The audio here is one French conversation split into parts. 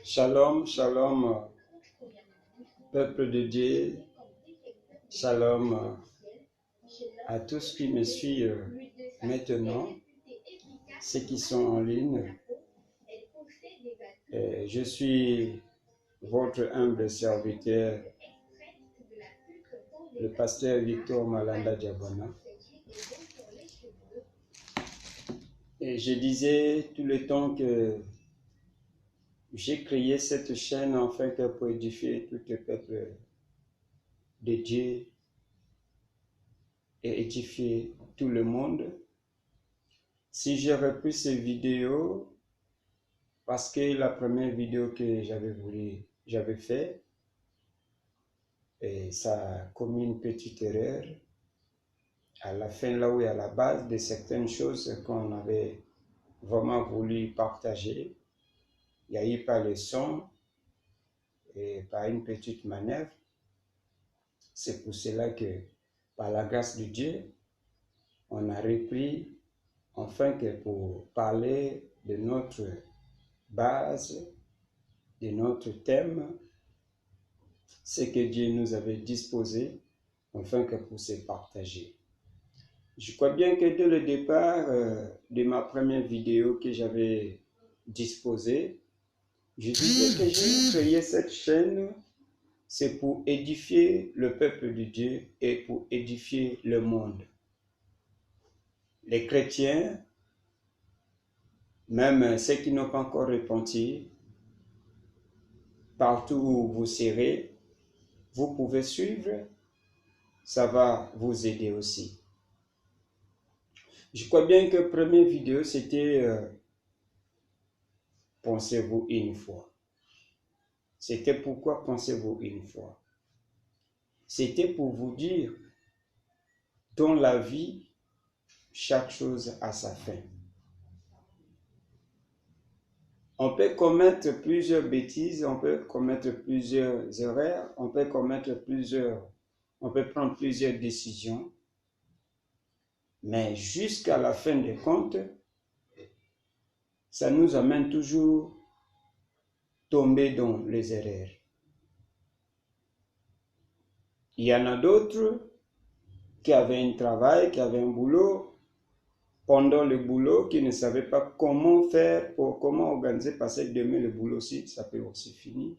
Shalom, shalom, peuple de Dieu, shalom à tous qui me suivent maintenant, ceux qui sont en ligne. Je suis votre humble serviteur, le pasteur Victor Malanda Diabona. Et je disais tout le temps que j'ai créé cette chaîne afin que pour édifier tout le peuple de Dieu et édifier tout le monde. Si j'ai repris ces vidéos, parce que la première vidéo que j'avais fait, et ça a commis une petite erreur. À la fin, là où il y a la base de certaines choses qu'on avait vraiment voulu partager, il y a eu par le son et par une petite manœuvre. C'est pour cela que, par la grâce de Dieu, on a repris, enfin que pour parler de notre base, de notre thème, ce que Dieu nous avait disposé, enfin que pour se partager. Je crois bien que dès le départ de ma première vidéo que j'avais disposée, je disais que j'ai créé cette chaîne, c'est pour édifier le peuple de Dieu et pour édifier le monde. Les chrétiens, même ceux qui n'ont pas encore repenti, partout où vous serez, vous pouvez suivre, ça va vous aider aussi. Je crois bien que la première vidéo, c'était pensez-vous une fois. C'était pourquoi pensez-vous une fois. C'était pour vous dire, dans la vie, chaque chose a sa fin. On peut commettre plusieurs bêtises, on peut commettre plusieurs erreurs, on peut prendre plusieurs décisions, mais jusqu'à la fin des comptes, ça nous amène toujours tomber dans les erreurs. Il y en a d'autres qui avaient un travail, qui avaient un boulot, pendant le boulot, qui ne savaient pas comment faire, comment organiser, parce que demain le boulot aussi, ça peut aussi finir.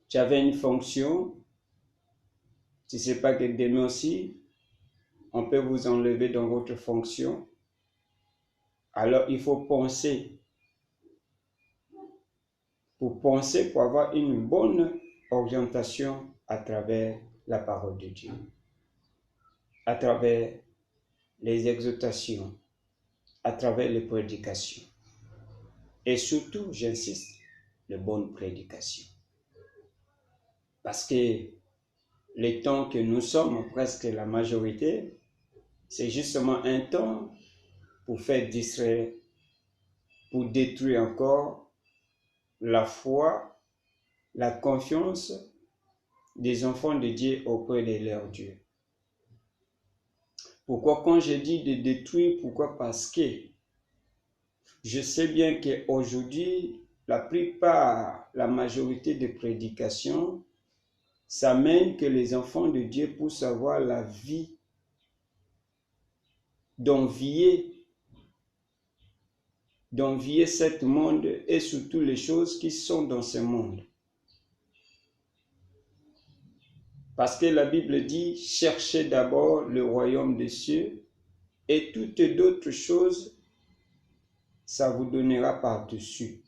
Tu avais une fonction, tu ne sais pas que demain aussi, on peut vous enlever dans votre fonction. Alors il faut penser. Pour penser, pour avoir une bonne orientation à travers la parole de Dieu, à travers les exhortations, à travers les prédications. Et surtout, j'insiste, les bonnes prédications. Parce que les temps que nous sommes, presque la majorité, c'est justement un temps pour faire distraire, pour détruire encore la foi, la confiance des enfants de Dieu auprès de leur Dieu. Pourquoi quand je dis de détruire, pourquoi? Parce que je sais bien qu'aujourd'hui, la plupart, la majorité des prédications, ça mène que les enfants de Dieu puissent avoir la vie d'envier ce monde et surtout les choses qui sont dans ce monde. Parce que la Bible dit, cherchez d'abord le royaume des cieux et toutes d'autres choses, ça vous donnera par-dessus.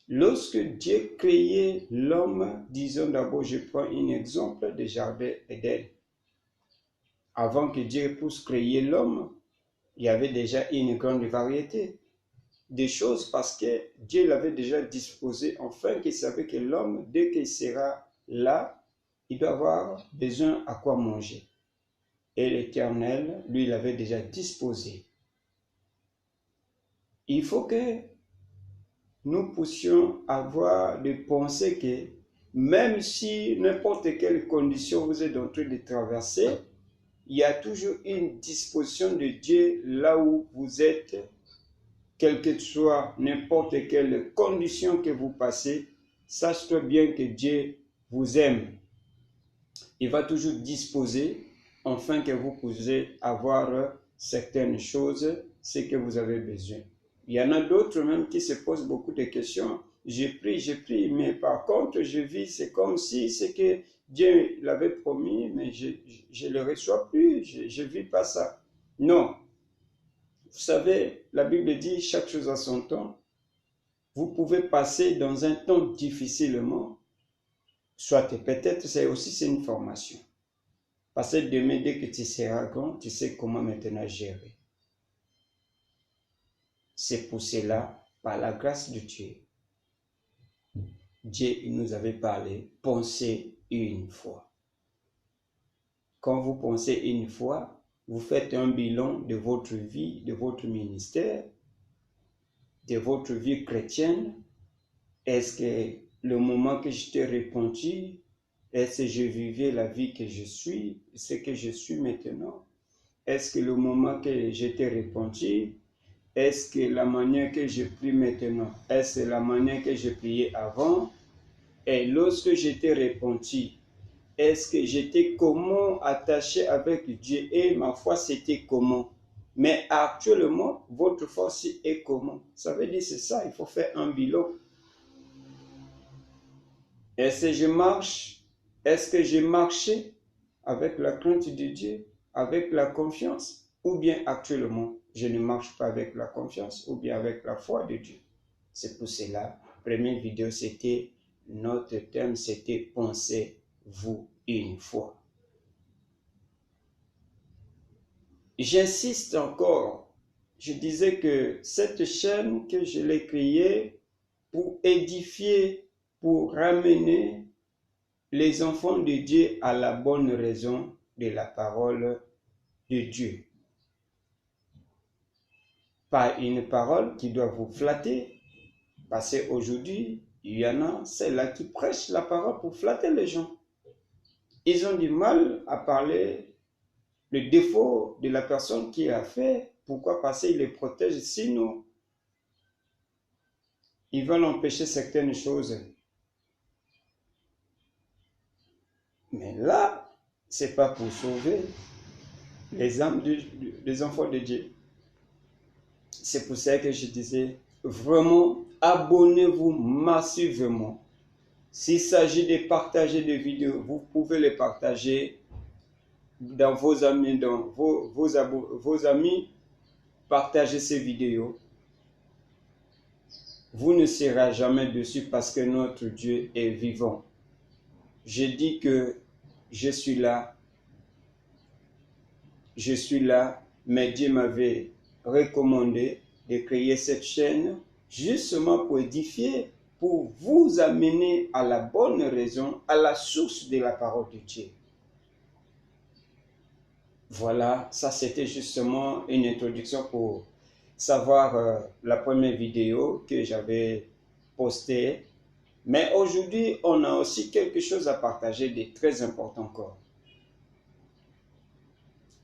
Lorsque Dieu créait l'homme, disons d'abord, je prends un exemple du jardin Éden. Avant que Dieu puisse créer l'homme, il y avait déjà une grande variété de choses parce que Dieu l'avait déjà disposé, enfin qu'il savait que l'homme, dès qu'il sera là, il doit avoir besoin à quoi manger. Et l'Éternel, lui, l'avait déjà disposé. Il faut que nous puissions avoir des pensées que même si n'importe quelle condition vous êtes en train de traverser, il y a toujours une disposition de Dieu là où vous êtes, quelle que soit n'importe quelle condition que vous passez, sachez bien que Dieu vous aime. Il va toujours disposer afin que vous puissiez avoir certaines choses, ce que vous avez besoin. Il y en a d'autres même qui se posent beaucoup de questions. J'ai pris, mais par contre, je vis, c'est comme si c'est que Dieu l'avait promis, mais je ne le reçois plus, je ne vis pas ça. Non. Vous savez, la Bible dit chaque chose à son temps. Vous pouvez passer dans un temps difficilement, soit peut-être c'est une formation. Parce que demain, dès que tu seras grand, tu sais comment maintenant gérer. C'est pour cela, par la grâce de Dieu, Dieu nous avait parlé, pensez une fois. Quand vous pensez une fois, vous faites un bilan de votre vie, de votre ministère, de votre vie chrétienne. Est-ce que le moment que je t'ai répondu, est-ce que je vivais la vie que je suis, ce que je suis maintenant? Est-ce que le moment que je t'ai répondu, est-ce que la manière que je prie maintenant, est-ce la manière que je priais avant? Et lorsque je t'ai répondu, est-ce que j'étais comment attaché avec Dieu et ma foi c'était comment? Mais actuellement, votre force est comment? Ça veut dire c'est ça, il faut faire un bilan. Est-ce que je marche? Est-ce que j'ai marché avec la crainte de Dieu, avec la confiance? Ou bien actuellement, je ne marche pas avec la confiance ou bien avec la foi de Dieu? C'est pour cela, la première vidéo, c'était, notre thème, c'était « Pensez-vous une fois ». J'insiste encore, je disais que cette chaîne que je l'ai créée pour édifier, pour ramener les enfants de Dieu à la bonne raison de la parole de Dieu. Pas une parole qui doit vous flatter, parce qu'aujourd'hui, il y en a celles-là qui prêchent la parole pour flatter les gens. Ils ont du mal à parler le défaut de la personne qui a fait. Pourquoi? Parce qu'ils les protègent, sinon ils veulent empêcher certaines choses. Mais là, ce n'est pas pour sauver les âmes des enfants de Dieu. C'est pour ça que je disais, vraiment, abonnez-vous massivement. S'il s'agit de partager des vidéos, vous pouvez les partager dans vos amis, dans vos amis, partagez ces vidéos. Vous ne serez jamais dessus parce que notre Dieu est vivant. Je dis que je suis là, mais Dieu m'avait recommandé de créer cette chaîne justement pour édifier, pour vous amener à la bonne raison, à la source de la parole de Dieu. Voilà, ça c'était justement une introduction pour savoir la première vidéo que j'avais postée. Mais aujourd'hui, on a aussi quelque chose à partager de très important encore.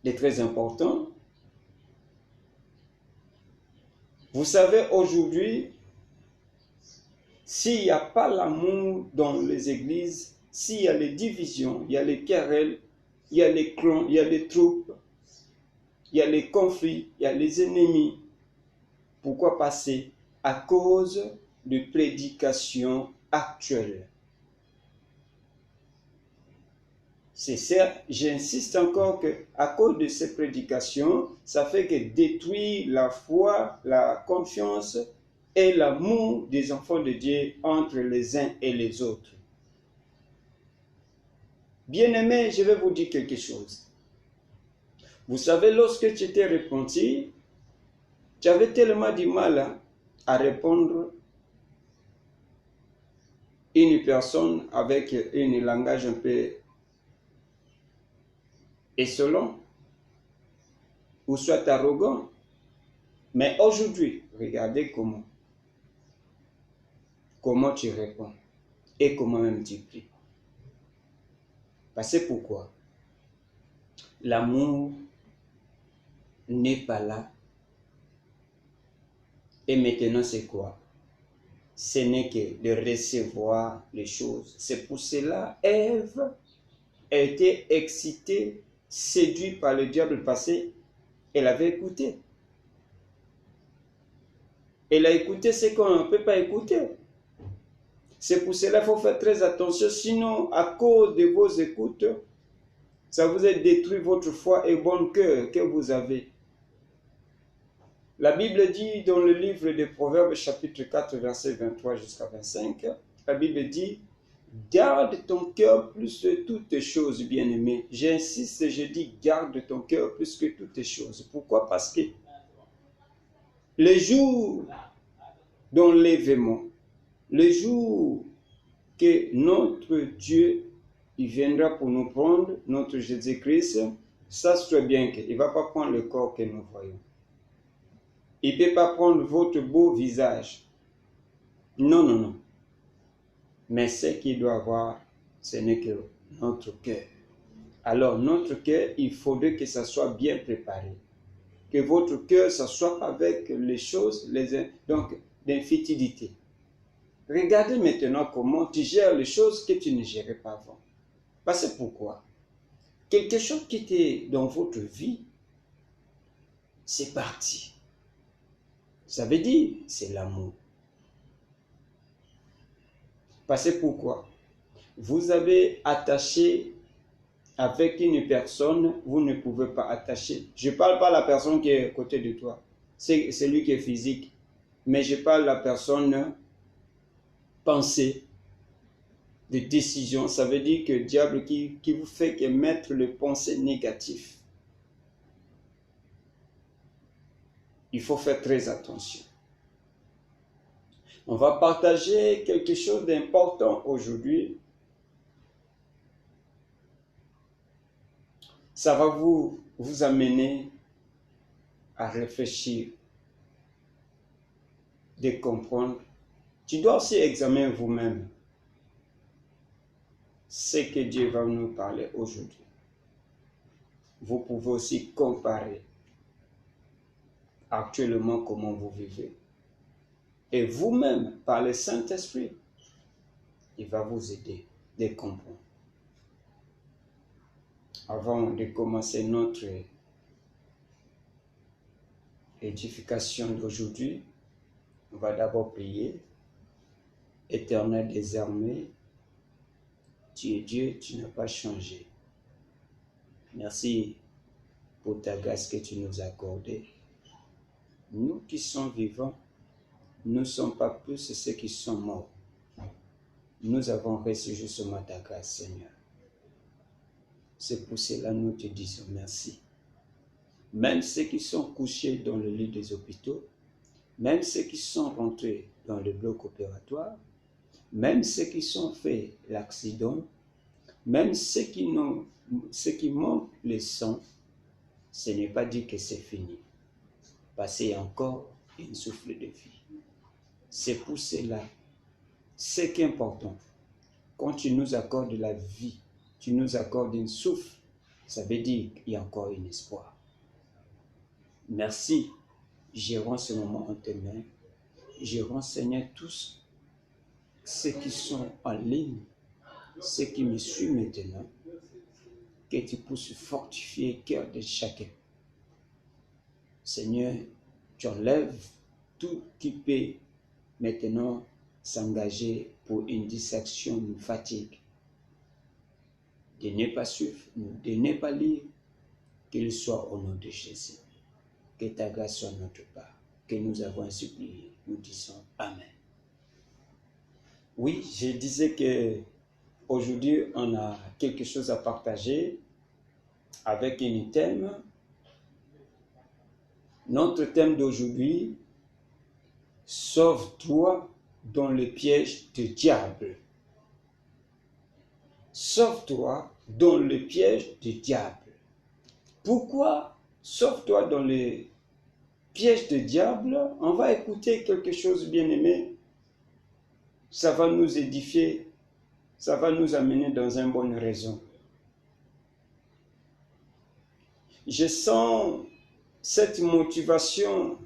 De très important. Vous savez, aujourd'hui, s'il n'y a pas l'amour dans les églises, s'il y a les divisions, il y a les querelles, il y a les clans, il y a les troupes, il y a les conflits, il y a les ennemis. Pourquoi passer? À cause de prédications actuelles. C'est ça, j'insiste encore qu'à cause de ces prédications, ça fait que détruire la foi, la confiance et l'amour des enfants de Dieu entre les uns et les autres. Bien-aimés, je vais vous dire quelque chose. Vous savez, lorsque tu étais repenti, tu avais tellement du mal à répondre une personne avec un langage un peu insolent ou soit arrogant. Mais aujourd'hui, regardez comment tu réponds et comment même tu pries. Parce que pourquoi? L'amour n'est pas là. Et maintenant, c'est quoi? Ce n'est que de recevoir les choses. C'est pour cela Ève a été excitée, séduite par le diable passé. Elle avait écouté. Elle a écouté ce qu'on ne peut pas écouter. C'est pour cela qu'il faut faire très attention. Sinon, à cause de vos écoutes, ça vous a détruit votre foi et bon cœur que vous avez. La Bible dit dans le livre des Proverbes, chapitre 4, verset 23 jusqu'à 25, la Bible dit, garde ton cœur plus que toutes choses, bien-aimé. J'insiste, je dis, garde ton cœur plus que toutes choses. Pourquoi? Parce que le jour d'enlèvement, le jour que notre Dieu il viendra pour nous prendre, notre Jésus-Christ, sache bien qu'il ne va pas prendre le corps que nous voyons. Il ne peut pas prendre votre beau visage. Non, non, non. Mais ce qu'il doit avoir, ce n'est que notre cœur. Alors, notre cœur, il faudrait que ça soit bien préparé. Que votre cœur, ça soit avec les choses, donc, d'infidélité. Regardez maintenant comment tu gères les choses que tu ne gérais pas avant. Parce que pourquoi? Quelque chose qui était dans votre vie, c'est parti. Ça veut dire, c'est l'amour. Parce que pourquoi? Vous avez attaché avec une personne, vous ne pouvez pas attacher. Je ne parle pas de la personne qui est à côté de toi. C'est lui qui est physique. Mais je parle de la personne pensée, de décision. Ça veut dire que le diable qui vous fait émettre les pensées négatives. Il faut faire très attention. On va partager quelque chose d'important aujourd'hui. Ça va vous amener à réfléchir, de comprendre. Tu dois aussi examiner vous-même ce que Dieu va nous parler aujourd'hui. Vous pouvez aussi comparer actuellement comment vous vivez. Et vous-même, par le Saint-Esprit, il va vous aider de comprendre. Avant de commencer notre édification d'aujourd'hui, on va d'abord prier. Éternel des armées, tu es Dieu, tu n'as pas changé. Merci pour ta grâce que tu nous as accordée. Nous qui sommes vivants, nous ne sommes pas plus ceux qui sont morts. Nous avons reçu justement ta grâce, Seigneur. C'est pour cela que nous te disons merci. Même ceux qui sont couchés dans le lit des hôpitaux, même ceux qui sont rentrés dans le bloc opératoire, même ceux qui sont fait l'accident, même ceux qui montent le sang, ce n'est pas dit que c'est fini. Parce qu'il y a encore une souffle de vie. C'est pour cela, ce qui est important, quand tu nous accordes la vie, tu nous accordes une souffle, ça veut dire qu'il y a encore un espoir. Merci. Je rends ce moment en tes mains. Je rends, Seigneur, tous ceux qui sont en ligne, ceux qui me suivent maintenant, que tu puisses fortifier le cœur de chacun. Seigneur, tu enlèves tout qui peut maintenant s'engager pour une distraction, une fatigue. De ne pas suivre, de ne pas lire, qu'il soit au nom de Jésus. Que ta grâce soit notre part, que nous avons supplié. Nous disons Amen. Oui, je disais que aujourd'hui on a quelque chose à partager avec un thème. Notre thème d'aujourd'hui, sauve-toi dans le piège du diable. Sauve-toi dans le piège du diable. Pourquoi sauve-toi dans le piège du diable? On va écouter quelque chose, bien-aimé. Ça va nous édifier, ça va nous amener dans une bonne raison. Je sens cette motivation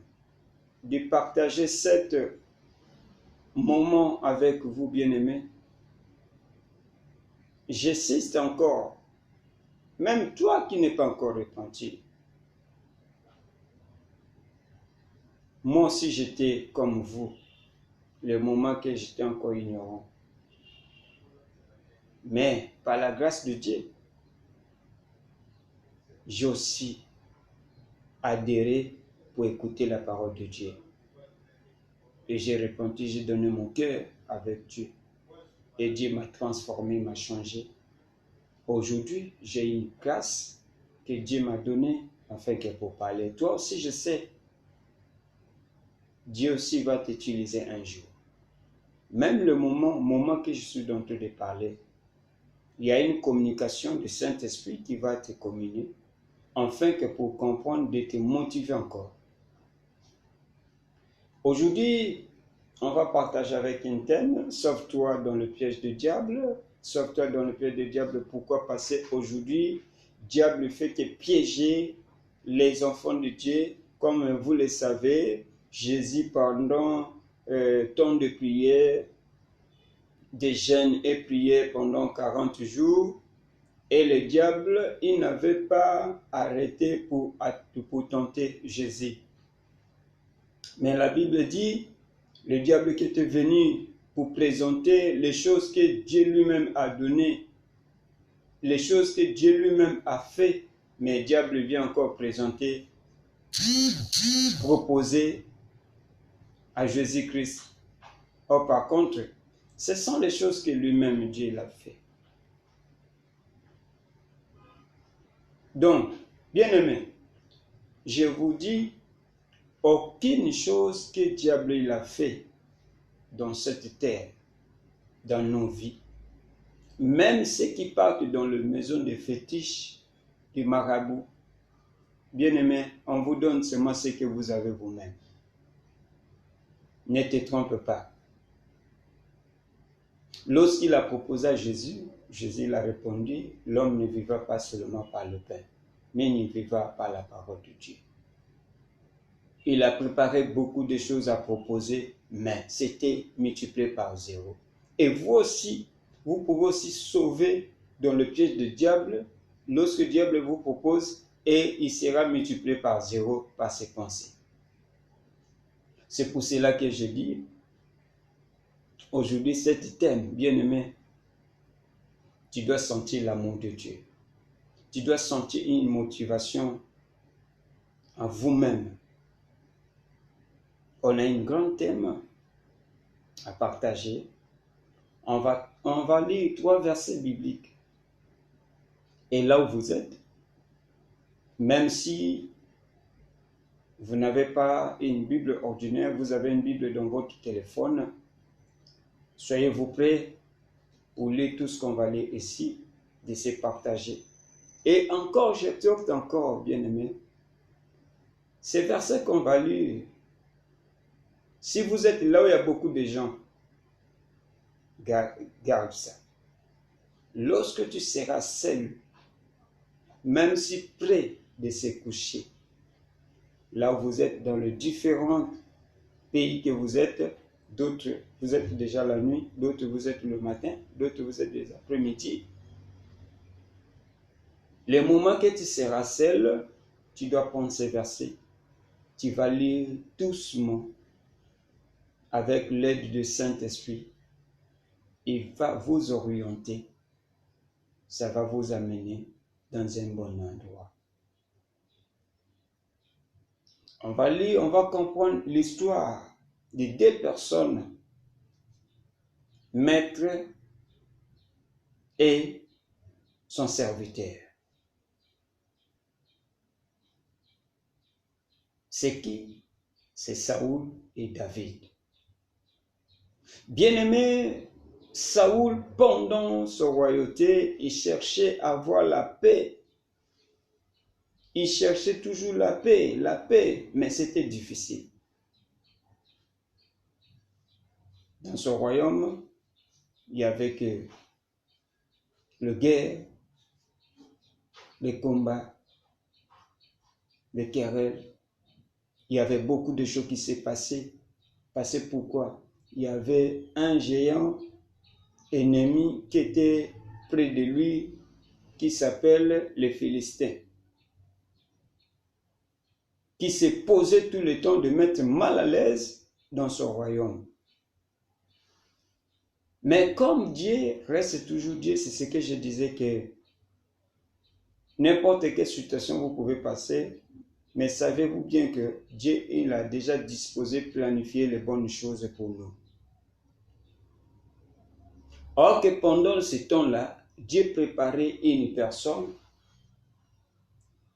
de partager cet moment avec vous, bien-aimés. J'insiste encore, même toi qui n'es pas encore repenti. Moi aussi, j'étais comme vous, le moment que j'étais encore ignorant. Mais par la grâce de Dieu, j'ai aussi adhéré pour écouter la parole de Dieu. Et j'ai repenti, j'ai donné mon cœur avec Dieu. Et Dieu m'a transformé, m'a changé. Aujourd'hui, j'ai une grâce que Dieu m'a donnée afin que pour parler. Toi aussi, je sais, Dieu aussi va t'utiliser un jour. Même le moment que je suis en train de parler, il y a une communication du Saint-Esprit qui va te communiquer, afin que pour comprendre, de te motiver encore. Aujourd'hui, on va partager avec un thème, sauve-toi dans le piège du diable. Sauve-toi dans le piège du diable, pourquoi? Parce qu'aujourd'hui, le diable fait que piéger les enfants de Dieu. Comme vous le savez, Jésus, pendant temps de prière, des jeûnes et prières pendant 40 jours, et le diable, il n'avait pas arrêté pour tenter Jésus. Mais la Bible dit, le diable qui était venu pour présenter les choses que Dieu lui-même a données, les choses que Dieu lui-même a fait, mais le diable vient encore présenter, proposer à Jésus-Christ. Or, par contre, ce sont les choses que lui-même Dieu l'a fait. Donc, bien-aimés, je vous dis, aucune chose que le diable il a fait dans cette terre, dans nos vies, même ceux qui partent dans la maison des fétiches, du marabout, bien-aimés, on vous donne seulement ce que vous avez vous-même. Ne te trompe pas. Lorsqu'il a proposé à Jésus, Jésus l'a répondu, l'homme ne vivra pas seulement par le pain, mais il vivra par la parole de Dieu. Il a préparé beaucoup de choses à proposer, mais c'était multiplié par 0. Et vous aussi, vous pouvez aussi sauver dans le piège du diable lorsque le diable vous propose et il sera multiplié par 0 par ses pensées. C'est pour cela que je dis, aujourd'hui, cet thème, bien-aimé, tu dois sentir l'amour de Dieu. Tu dois sentir une motivation en vous-même. On a un grand thème à partager. On va lire 3 versets bibliques. Et là où vous êtes, même si vous n'avez pas une Bible ordinaire, vous avez une Bible dans votre téléphone, soyez-vous prêts pour lire tout ce qu'on va lire ici, de se partager. Et encore, j'exhorte encore, bien-aimés, ces versets qu'on va lire, si vous êtes là où il y a beaucoup de gens, garde ça. Lorsque tu seras seul, même si près de se coucher, là où vous êtes dans les différents pays que vous êtes, d'autres vous êtes déjà la nuit, d'autres vous êtes le matin, d'autres vous êtes les après-midi. Le moment que tu seras seul, tu dois prendre ces versets. Tu vas lire doucement avec l'aide du Saint-Esprit. Il va vous orienter. Ça va vous amener dans un bon endroit. On va lire, on va comprendre l'histoire de 2 personnes, maître et son serviteur. C'est qui? C'est Saoul et David. Bien-aimé, Saoul, pendant sa royauté, il cherchait à avoir la paix. Il cherchait toujours la paix, mais c'était difficile. Dans son royaume, il y avait que le guerre, les combats, les querelles, il y avait beaucoup de choses qui s'est passé. Passé pourquoi? Il y avait un géant ennemi qui était près de lui, qui s'appelle les Philistins, qui s'est posé tout le temps de mettre mal à l'aise dans son royaume. Mais comme Dieu reste toujours Dieu, c'est ce que je disais, que n'importe quelle situation vous pouvez passer, mais savez-vous bien que Dieu, il a déjà disposé, planifié les bonnes choses pour nous. Or que pendant ce temps-là, Dieu préparait une personne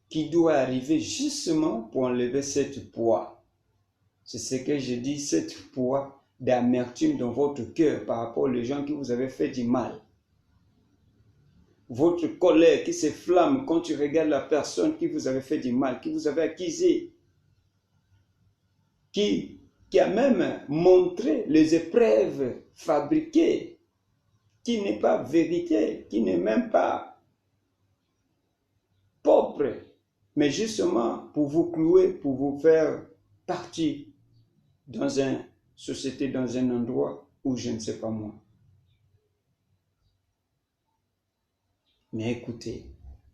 qui doit arriver justement pour enlever cette poids. C'est ce que je dis, cette poids d'amertume dans votre cœur par rapport aux gens qui vous avaient fait du mal. Votre colère qui s'enflamme quand tu regardes la personne qui vous avait fait du mal, qui vous avait accusé, qui a même montré les épreuves fabriquées, qui n'est pas vérité, qui n'est même pas propre, mais justement pour vous clouer, pour vous faire partir dans une société, dans un endroit où je ne sais pas moi. Mais écoutez,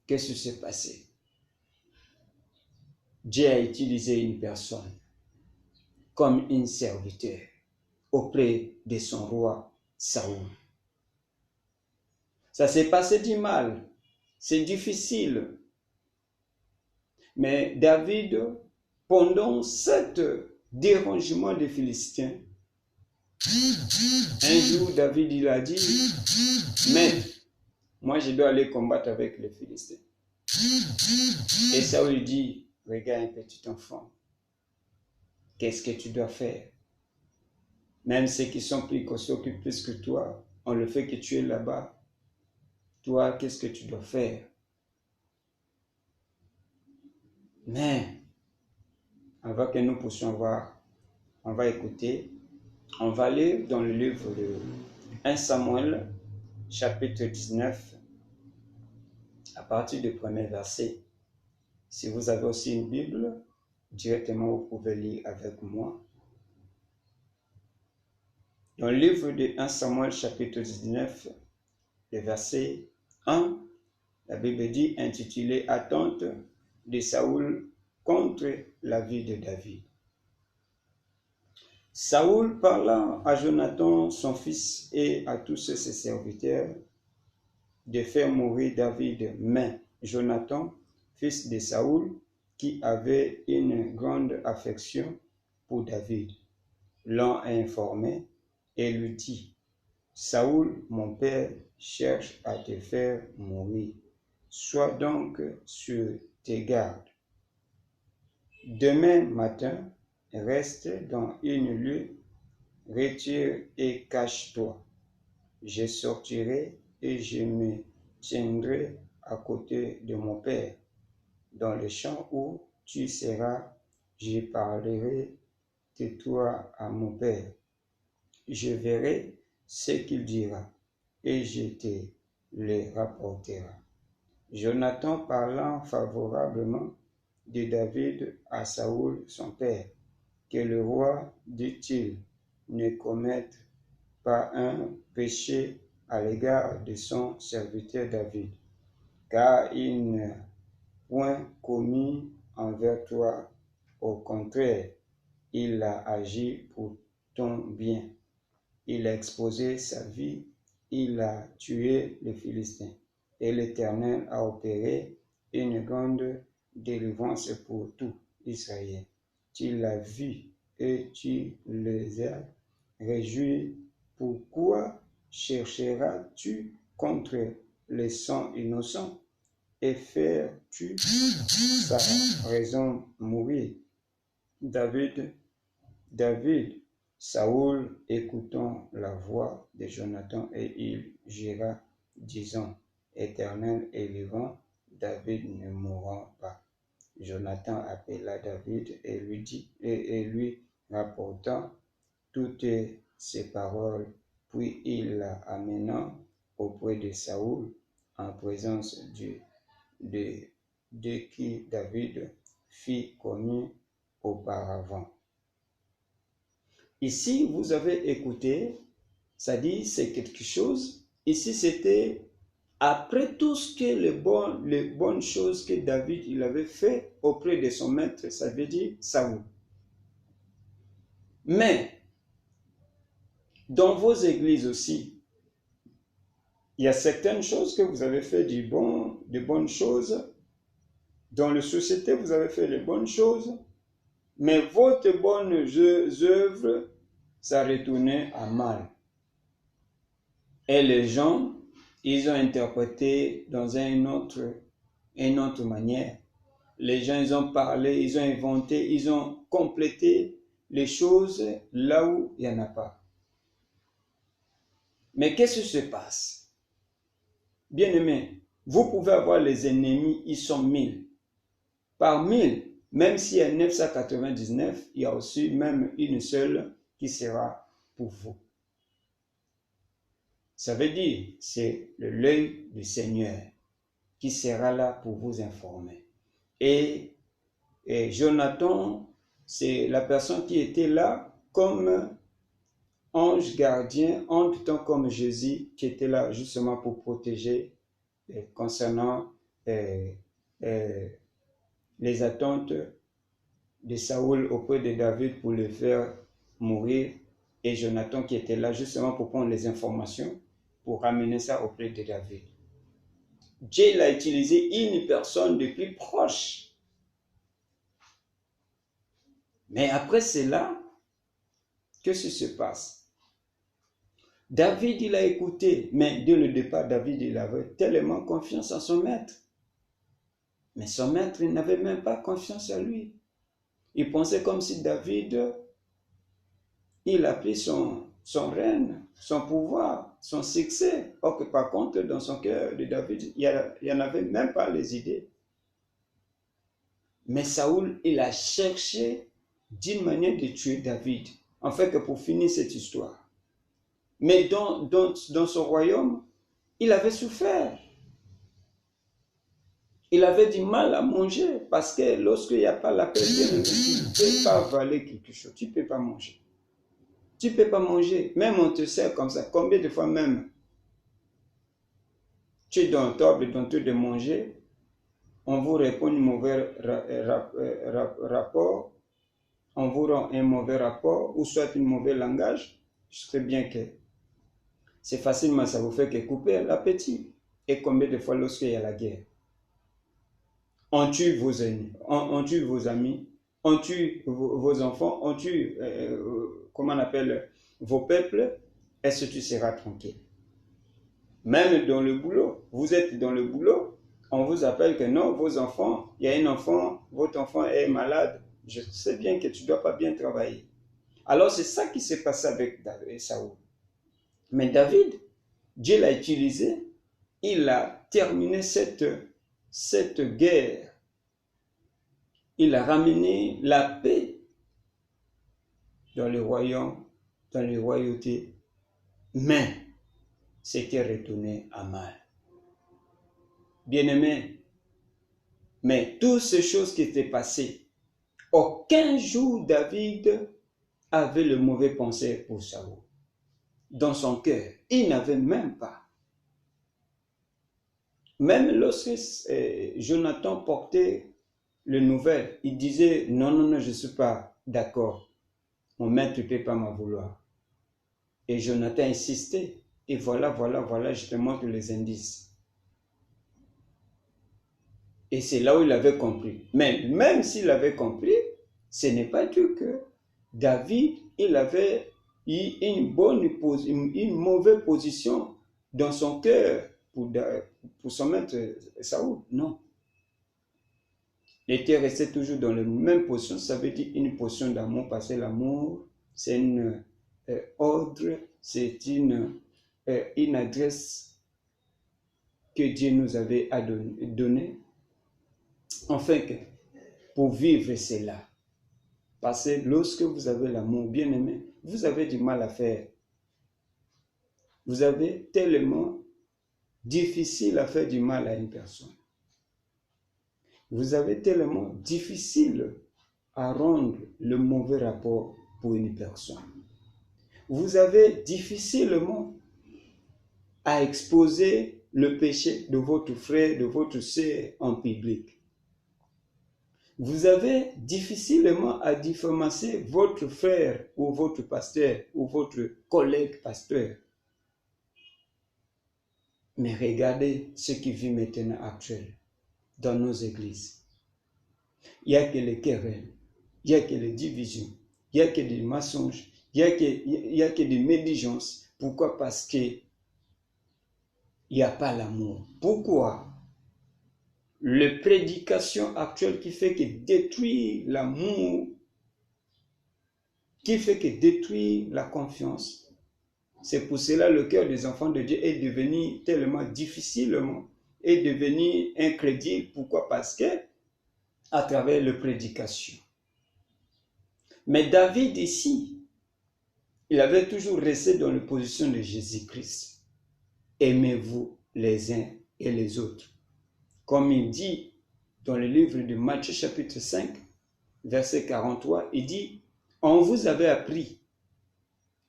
qu'est-ce qui s'est passé? Dieu a utilisé une personne comme un serviteur auprès de son roi Saoul. Ça s'est passé du mal, c'est difficile. Mais David, pendant cet dérangement des Philistins, un jour David il a dit, maître, moi je dois aller combattre avec les Philistins. Et Saoul dit, regarde un petit enfant, qu'est-ce que tu dois faire? Même ceux qui sont plus costauds, plus que toi, on le fait que tu es là-bas. Toi, qu'est-ce que tu dois faire? Mais, avant que nous puissions voir, on va écouter, on va lire dans le livre de 1 Samuel, chapitre 19, à partir du premier verset. Si vous avez aussi une Bible, directement vous pouvez lire avec moi. Dans le livre de 1 Samuel, chapitre 19, le verset 1, la Bible dit, intitulé « Attente de Saoul contre la vie de David ». Saoul parla à Jonathan, son fils, et à tous ses serviteurs de faire mourir David. Mais Jonathan, fils de Saoul, qui avait une grande affection pour David, l'en a informé et lui dit, « Saoul, mon père, cherche à te faire mourir. Sois donc sur tes gardes. Demain matin, reste dans une lieu, retire et cache-toi. Je sortirai et je me tiendrai à côté de mon père. Dans le champ où tu seras, je parlerai de toi à mon père. Je verrai ce qu'il dira et je te le rapporterai. » Jonathan parlant favorablement de David à Saoul son père, que le roi, dit-il, ne commette pas un péché à l'égard de son serviteur David, car il n'a point commis envers toi, au contraire, il a agi pour ton bien. Il a exposé sa vie, il a tué les Philistins, et l'Éternel a opéré une grande délivrance pour tout Israël. Tu l'as vu et tu les as réjouis. Pourquoi chercheras-tu contre les sangs innocents et faire-tu sa raison mourir? David, Saoul, écoutant la voix de Jonathan, et il jura, disant, Éternel et vivant, David ne mourra pas. Jonathan appela David et lui dit, et lui rapporta toutes ces paroles, puis il l'amena auprès de Saoul en présence de qui David fit connaître auparavant. Ici, vous avez écouté, ça dit c'est quelque chose. Ici, c'était après tout ce que les bonnes choses que David il avait fait auprès de son maître, ça veut dire Saoul. Mais dans vos églises aussi, il y a certaines choses que vous avez fait de bonnes choses. Dans la société, vous avez fait les bonnes choses. Mais votre bonnes œuvres, ça retournait à mal. Et les gens, ils ont interprété dans une autre manière. Les gens, ils ont parlé, ils ont inventé, ils ont complété les choses là où il n'y en a pas. Mais qu'est-ce qui se passe? Bien-aimés, vous pouvez avoir les ennemis, ils sont 1000. Par 1000, même s'il y a 999, il y a aussi même une seule qui sera pour vous. Ça veut dire, c'est l'œil du Seigneur qui sera là pour vous informer. Et Jonathan, c'est la personne qui était là comme ange gardien, en tout temps comme Jésus, qui était là justement pour protéger concernant les attentes de Saoul auprès de David pour le faire mourir, et Jonathan qui était là justement pour prendre les informations, pour ramener ça auprès de David. Dieu l'a utilisé une personne de plus proche. Mais après cela, qu'est-ce qui se passe? David, il a écouté, mais dès le départ, David, il avait tellement confiance en son maître. Mais son maître, il n'avait même pas confiance en lui. Il pensait comme si David, il a pris son règne, son pouvoir, son succès. Or que par contre, dans son cœur de David, il n'y en avait même pas les idées. Mais Saoul, il a cherché d'une manière de tuer David. En fait, que pour finir cette histoire. Mais dans son royaume, il avait souffert. Il avait du mal à manger parce que lorsqu'il n'y a pas la paix, tu ne peux pas avaler quelque chose. Tu ne peux pas manger. Tu ne peux pas manger. Même on te sert comme ça. Combien de fois même tu es dans table de manger, on vous répond un mauvais rapport, on vous rend un mauvais rapport ou soit un mauvais langage. Je sais bien que c'est facilement, ça vous fait que couper l'appétit. Et combien de fois lorsqu'il y a la guerre, on tue vos ennemis, on tue vos amis, on tue vos enfants, on tue, comment on appelle, vos peuples, est-ce que tu seras tranquille? Même dans le boulot, vous êtes dans le boulot, on vous appelle que non, vos enfants, il y a un enfant, votre enfant est malade, je sais bien que tu ne dois pas bien travailler. Alors c'est ça qui s'est passé avec Saoul. Mais David, Dieu l'a utilisé, il a terminé cette guerre. Il a ramené la paix dans le royaume, dans les royautés, mais c'était retourné à mal. Bien-aimés, mais toutes ces choses qui étaient passées, aucun jour David avait le mauvais pensée pour Saoul. Dans son cœur, il n'avait même pas. Même lorsque Jonathan portait le nouvelle, il disait non, je ne suis pas d'accord. Mon maître ne peut pas m'en vouloir. Et Jonathan insistait. Et voilà, je te montre les indices. Et c'est là où il avait compris. Mais même s'il avait compris, ce n'est pas tout que David, il avait eu une mauvaise position dans son cœur pour son maître Saoul. Non. Il était resté toujours dans la même position. Ça veut dire une position d'amour, parce que l'amour, c'est un ordre, c'est une adresse que Dieu nous avait donnée. Enfin, pour vivre cela. Parce que lorsque vous avez l'amour bien aimé, vous avez du mal à faire. Vous avez tellement difficile à faire du mal à une personne. Vous avez tellement difficile à rendre le mauvais rapport pour une personne. Vous avez difficilement à exposer le péché de votre frère, de votre sœur en public. Vous avez difficilement à diffamer votre frère ou votre pasteur ou votre collègue pasteur. Mais regardez ce qui vit maintenant actuel dans nos églises. Il n'y a que les querelles, il n'y a que les divisions, il n'y a que des mensonges, il n'y a que des médisances. Pourquoi? Parce qu'il n'y a pas l'amour. Pourquoi? La prédication actuelle qui fait que détruit l'amour, qui fait que détruit la confiance. C'est pour cela que le cœur des enfants de Dieu est devenu tellement difficilement, est devenu incrédule. Pourquoi? Parce que à travers la prédication. Mais David ici, il avait toujours resté dans la position de Jésus-Christ. Aimez-vous les uns et les autres. Comme il dit dans le livre de Matthieu chapitre 5, verset 43, il dit, on vous avait appris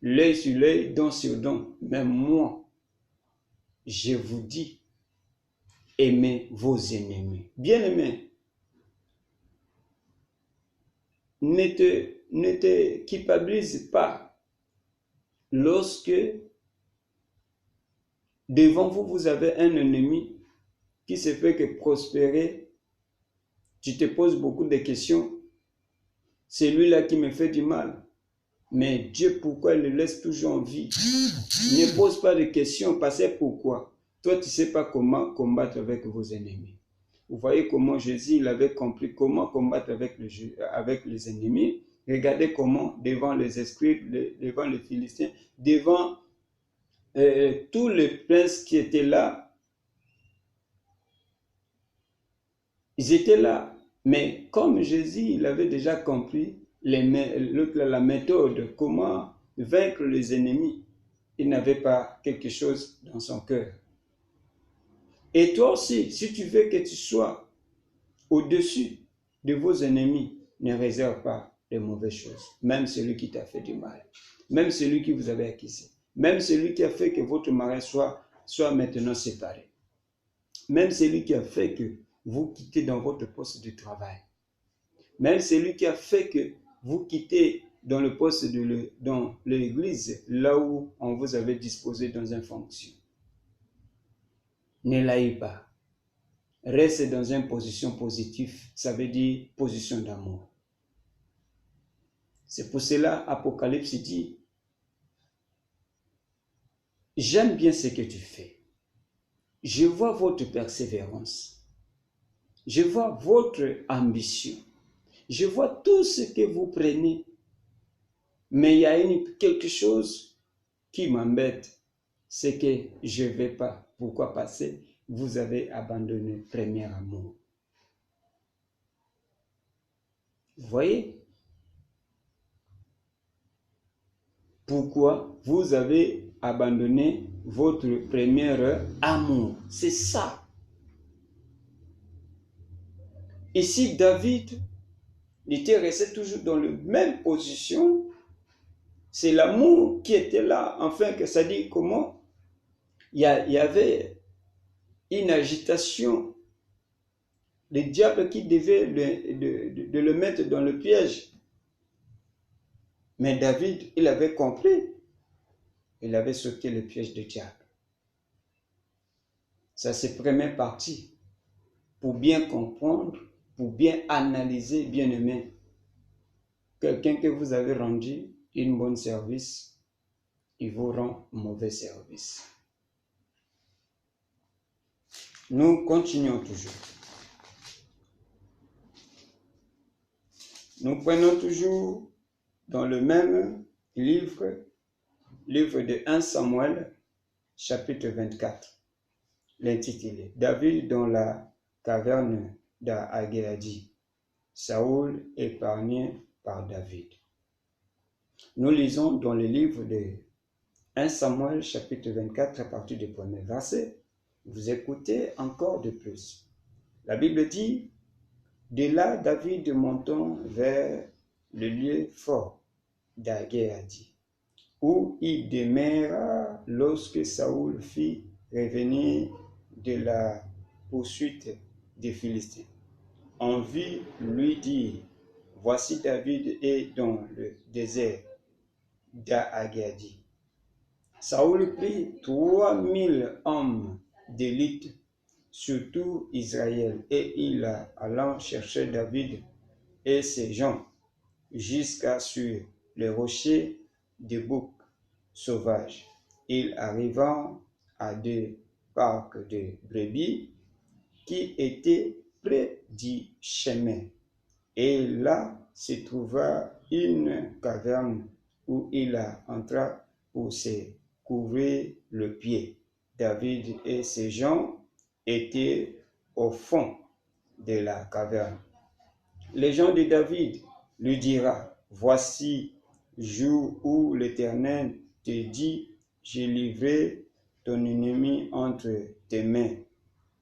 l'œil sur l'œil, dent sur dent, mais moi, je vous dis, aimez vos ennemis. Bien-aimés, ne te culpabilise pas lorsque devant vous, vous avez un ennemi qui se fait que prospérer. Tu te poses beaucoup de questions. C'est lui-là qui me fait du mal. Mais Dieu, pourquoi il le laisse toujours en vie? Ne pose pas de questions, parce que pourquoi? Toi, tu ne sais pas comment combattre avec vos ennemis. Vous voyez comment Jésus il avait compris comment combattre avec les ennemis. Regardez comment, devant les esprits, devant les Philistins, devant tous les princes qui étaient là, ils étaient là. Mais comme Jésus, il avait déjà compris la méthode, comment vaincre les ennemis, il n'avait pas quelque chose dans son cœur. Et toi aussi, si tu veux que tu sois au-dessus de vos ennemis, ne réserve pas de mauvaises choses. Même celui qui t'a fait du mal, même celui qui vous avait accusé, même celui qui a fait que votre mariage soit maintenant séparé, même celui qui a fait que vous quittez dans votre poste de travail, même celui qui a fait que vous quittez dans le poste dans l'église, là où on vous avait disposé dans une fonction. Ne l'aille pas. Reste dans une position positive, ça veut dire position d'amour. C'est pour cela Apocalypse dit, j'aime bien ce que tu fais. Je vois votre persévérance. Je vois votre ambition. Je vois tout ce que vous prenez. Mais il y a quelque chose qui m'embête. C'est que je ne vais pas. Pourquoi? Parce que vous avez abandonné le premier amour. Vous voyez? Pourquoi vous avez abandonné votre premier amour? C'est ça. Ici, David était resté toujours dans la même position. C'est l'amour qui était là. Enfin, que ça dit comment? Il y avait une agitation. Le diable qui devait de le mettre dans le piège. Mais David, il avait compris. Il avait sauté le piège du diable. Ça, c'est la première partie. Pour bien comprendre, pour bien analyser, bien aimé. Quelqu'un que vous avez rendu un bon service, il vous rend un mauvais service. Nous continuons toujours. Nous prenons toujours dans le même livre de 1 Samuel, chapitre 24, l'intitulé David dans la caverne d'Agéadi, Saoul épargné par David. Nous lisons dans le livre de 1 Samuel, chapitre 24, à partir du premier verset. Vous écoutez encore de plus. La Bible dit, De là, David montant vers le lieu fort d'Agéadi, où il demeura lorsque Saoul fit revenir de la poursuite des Philistins. On vit lui dire, voici David est dans le désert d'Agéadi. Saoul prit 3000 hommes d'élite sur tout Israël et il alla chercher David et ses gens jusqu'à sur les rochers des boucs sauvages. Il arriva à des parcs de brebis qui étaient près du chemin. Et là se trouva une caverne où il entra pour se couvrir le pied. David et ses gens étaient au fond de la caverne. Les gens de David lui dirent, voici jour où l'Éternel te dit, j'ai livré ton ennemi entre tes mains,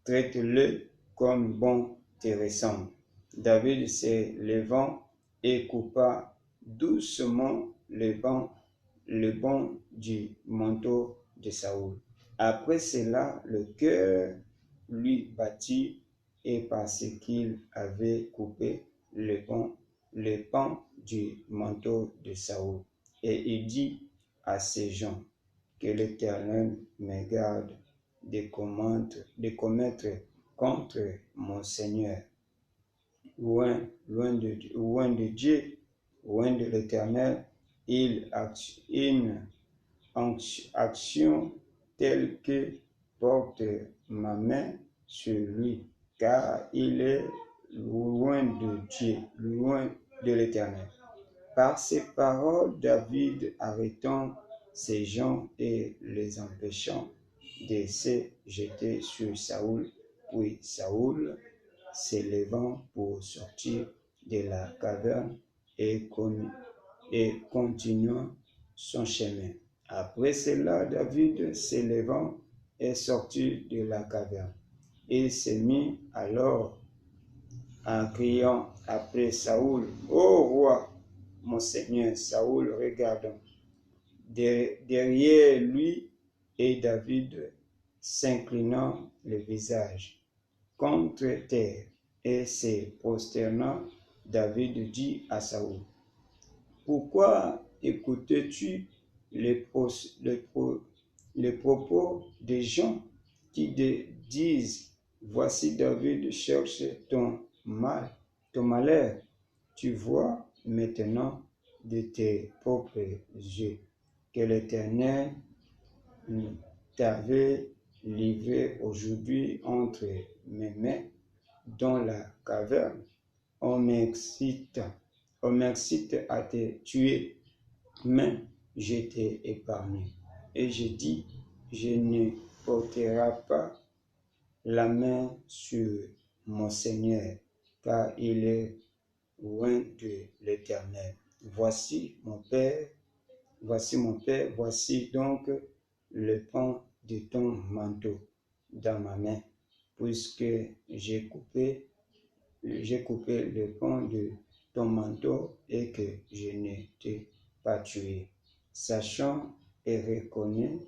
traite-le comme bon te ressemble. David se levant et coupa doucement le banc du manteau de Saoul. Après cela, le cœur lui battit et parce qu'il avait coupé le pan du manteau de Saoul. Et il dit à ses gens, que l'Éternel me garde de commettre contre mon Seigneur. Loin de Dieu, loin de l'Éternel, une action telle que porte ma main sur lui, car il est loin de Dieu, loin de l'Éternel. Par ces paroles, David arrêtant ces gens et les empêchant de se jeter sur Saoul, puis Saoul s'élevant pour sortir de la caverne et continuant son chemin. Après cela, David s'élevant et sortit de la caverne. Il se mit alors en criant après Saoul, ô roi, mon Seigneur. Saoul regardant derrière lui et David s'inclinant le visage contre terre et se prosternant, David dit à Saoul, pourquoi écoutes-tu les propos des gens qui disent, voici David cherche ton malheur. Tu vois maintenant de tes propres yeux que l'Éternel t'avait livré aujourd'hui entre mes mains dans la caverne. On m'excite à te tuer, mais je t'ai épargné. Et je dis, je ne porterai pas la main sur mon Seigneur, car il est loin de l'Éternel. Voici mon Père, voici donc le pan de ton manteau dans ma main, puisque j'ai coupé le pan de ton manteau et que je ne t'ai pas tué. Sachant et reconnais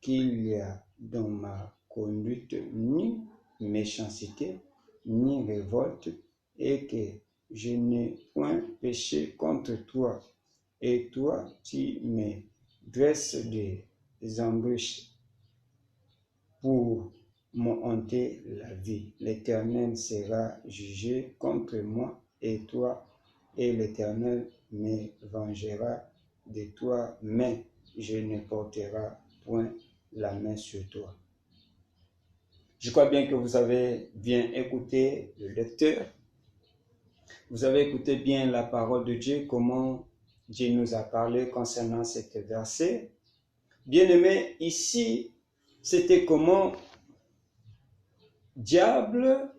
qu'il y a dans ma conduite ni méchanceté, ni révolte, et que je n'ai point péché contre toi. Et toi, tu me dresses des embûches pour m'ôter la vie. L'Éternel sera jugé contre moi et toi, et l'Éternel me vengera de toi, mais je ne porterai point la main sur toi. Je crois bien que vous avez bien écouté le lecteur. Vous avez écouté bien la parole de Dieu, comment Dieu nous a parlé concernant cet verset. Bien-aimé, ici, c'était comment diable,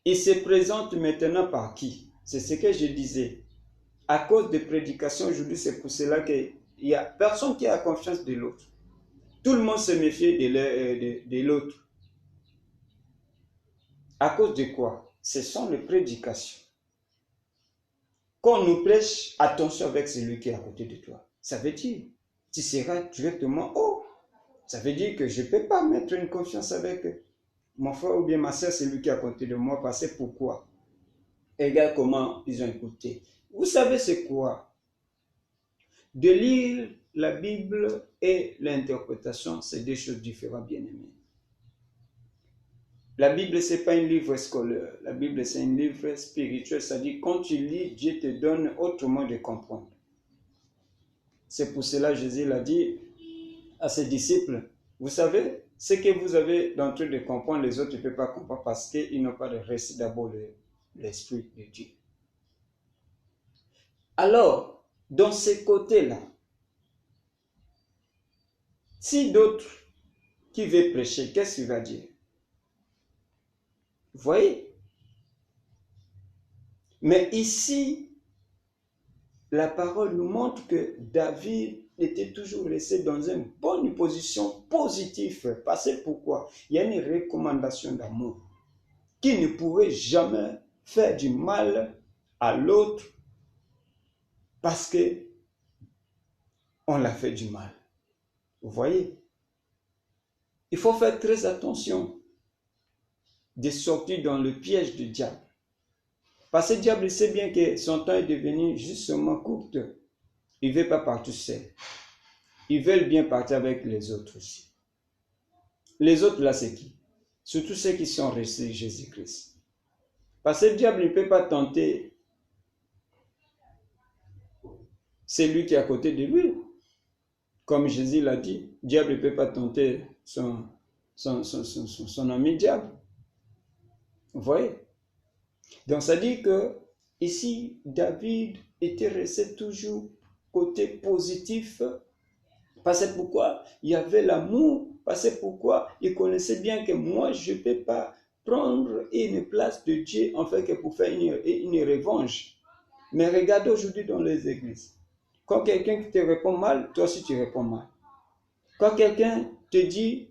il se présente maintenant par qui? C'est ce que je disais. À cause des prédications aujourd'hui, c'est pour cela qu'il n'y a personne qui a confiance de l'autre. Tout le monde se méfie de l'autre. À cause de quoi? ce sont les prédications. Quand on nous prêche, attention avec celui qui est à côté de toi. Ça veut dire, tu seras directement haut. Ça veut dire que je ne peux pas mettre une confiance avec mon frère ou bien ma soeur, celui qui est à côté de moi, parce que pourquoi? Et regarde comment ils ont écouté. Vous savez c'est quoi? De lire la Bible et l'interprétation, c'est deux choses différentes, bien-aimés. La Bible, ce n'est pas un livre scolaire. La Bible, c'est un livre spirituel. C'est-à-dire, quand tu lis, Dieu te donne autrement de comprendre. C'est pour cela que Jésus l'a dit à ses disciples. Vous savez, ce que vous avez d'entre eux de comprendre, les autres ne peuvent pas comprendre parce qu'ils n'ont pas de récit d'abord de l'Esprit de Dieu. Alors, dans ces côtés-là, si d'autres qui veulent prêcher, qu'est-ce qu'il va dire? Vous voyez? Mais ici, la parole nous montre que David était toujours resté dans une bonne position positive. Parce que pourquoi? Il y a une recommandation d'amour qui ne pourrait jamais faire du mal à l'autre parce que on l'a fait du mal. Vous voyez? Il faut faire très attention de sortir dans le piège du diable. Parce que le diable sait bien que son temps est devenu justement court. Il ne veut pas partir seul. Ils veulent bien partir avec les autres aussi. Les autres là, c'est qui? Surtout ceux qui sont restés Jésus-Christ. Parce que le diable ne peut pas tenter celui qui est à côté de lui. Comme Jésus l'a dit, le diable ne peut pas tenter son ami diable. Vous voyez? Donc ça dit que ici, David était resté toujours côté positif. Parce que pourquoi? Il y avait l'amour. Parce que pourquoi? Il connaissait bien que moi, je ne peux pas prendre une place de Dieu en fait que pour faire une revanche. Mais regarde aujourd'hui dans les églises. Quand quelqu'un te répond mal, toi aussi tu réponds mal. Quand quelqu'un te dit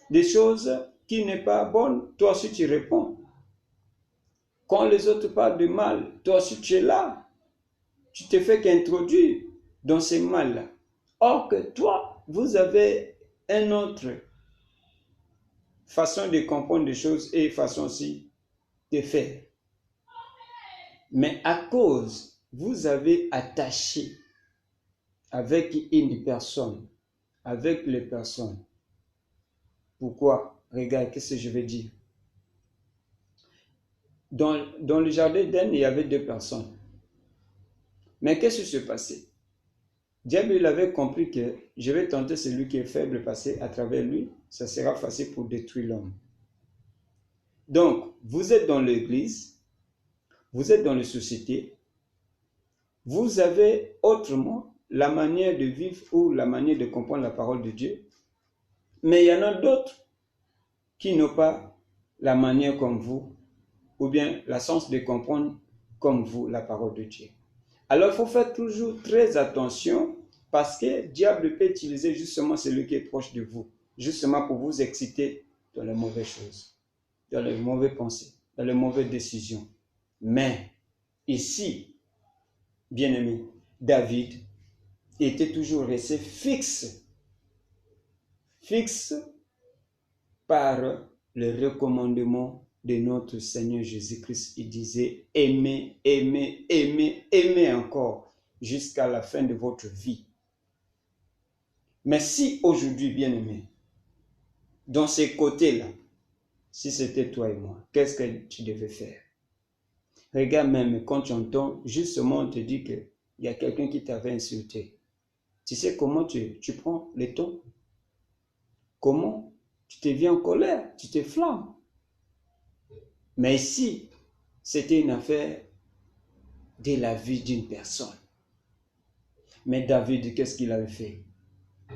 des choses qui n'est pas bonnes, toi aussi tu réponds. Quand les autres parlent de mal, toi aussi tu es là. Tu te fais qu'introduire dans ces mal-là. Or que toi, vous avez une autre façon de comprendre les choses et façon aussi de faire. Mais à cause, vous avez attaché avec une personne, avec les personnes. Pourquoi? Regarde, qu'est-ce que je vais dire. Dans le jardin d'Éden, il y avait deux personnes. Mais qu'est-ce qui se passait? Diable, il avait compris que je vais tenter celui qui est faible parce qu'à travers lui, ça sera facile pour détruire l'homme. Donc, vous êtes dans l'église, vous êtes dans les sociétés, vous avez autrement la manière de vivre ou la manière de comprendre la parole de Dieu. Mais il y en a d'autres qui n'ont pas la manière comme vous, ou bien la sens de comprendre comme vous la parole de Dieu. Alors, il faut faire toujours très attention parce que le diable peut utiliser justement celui qui est proche de vous, justement pour vous exciter dans les mauvaises choses, dans les mauvaises pensées, dans les mauvaises décisions. Mais ici, bien-aimé, David était toujours resté fixe par le recommandement de notre Seigneur Jésus-Christ. Il disait aimez, aimez, aimez, aimez encore jusqu'à la fin de votre vie. Mais si aujourd'hui, bien-aimé, dans ces côtés-là, si c'était toi et moi, qu'est-ce que tu devais faire? Regarde même quand tu entends, justement on te dit qu'il y a quelqu'un qui t'avait insulté. Tu sais comment tu prends les tons? Comment tu te viens en colère, tu te flammes. Mais ici, c'était une affaire de la vie d'une personne. Mais David, qu'est-ce qu'il avait fait?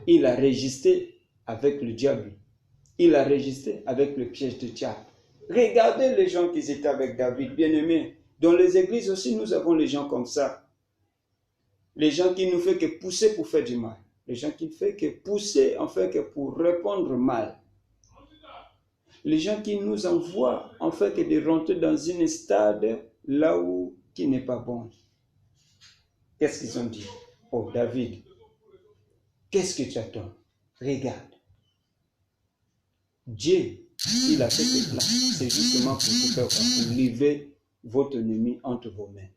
Il a résisté avec le diable. Il a résisté avec le piège du diable. Regardez les gens qui étaient avec David, bien-aimés. Dans les églises aussi, nous avons les gens comme ça. Les gens qui nous font que pousser pour faire du mal. Les gens qui font que pousser, en fait, que pour répondre mal. Les gens qui nous envoient, en fait, que de rentrer dans une stade là où qui n'est pas bon. Qu'est-ce qu'ils ont dit? Oh, David, qu'est-ce que tu attends? Regarde. Dieu, il a fait ce plan. C'est justement pour te faire pour livrer votre ennemi entre vos mains.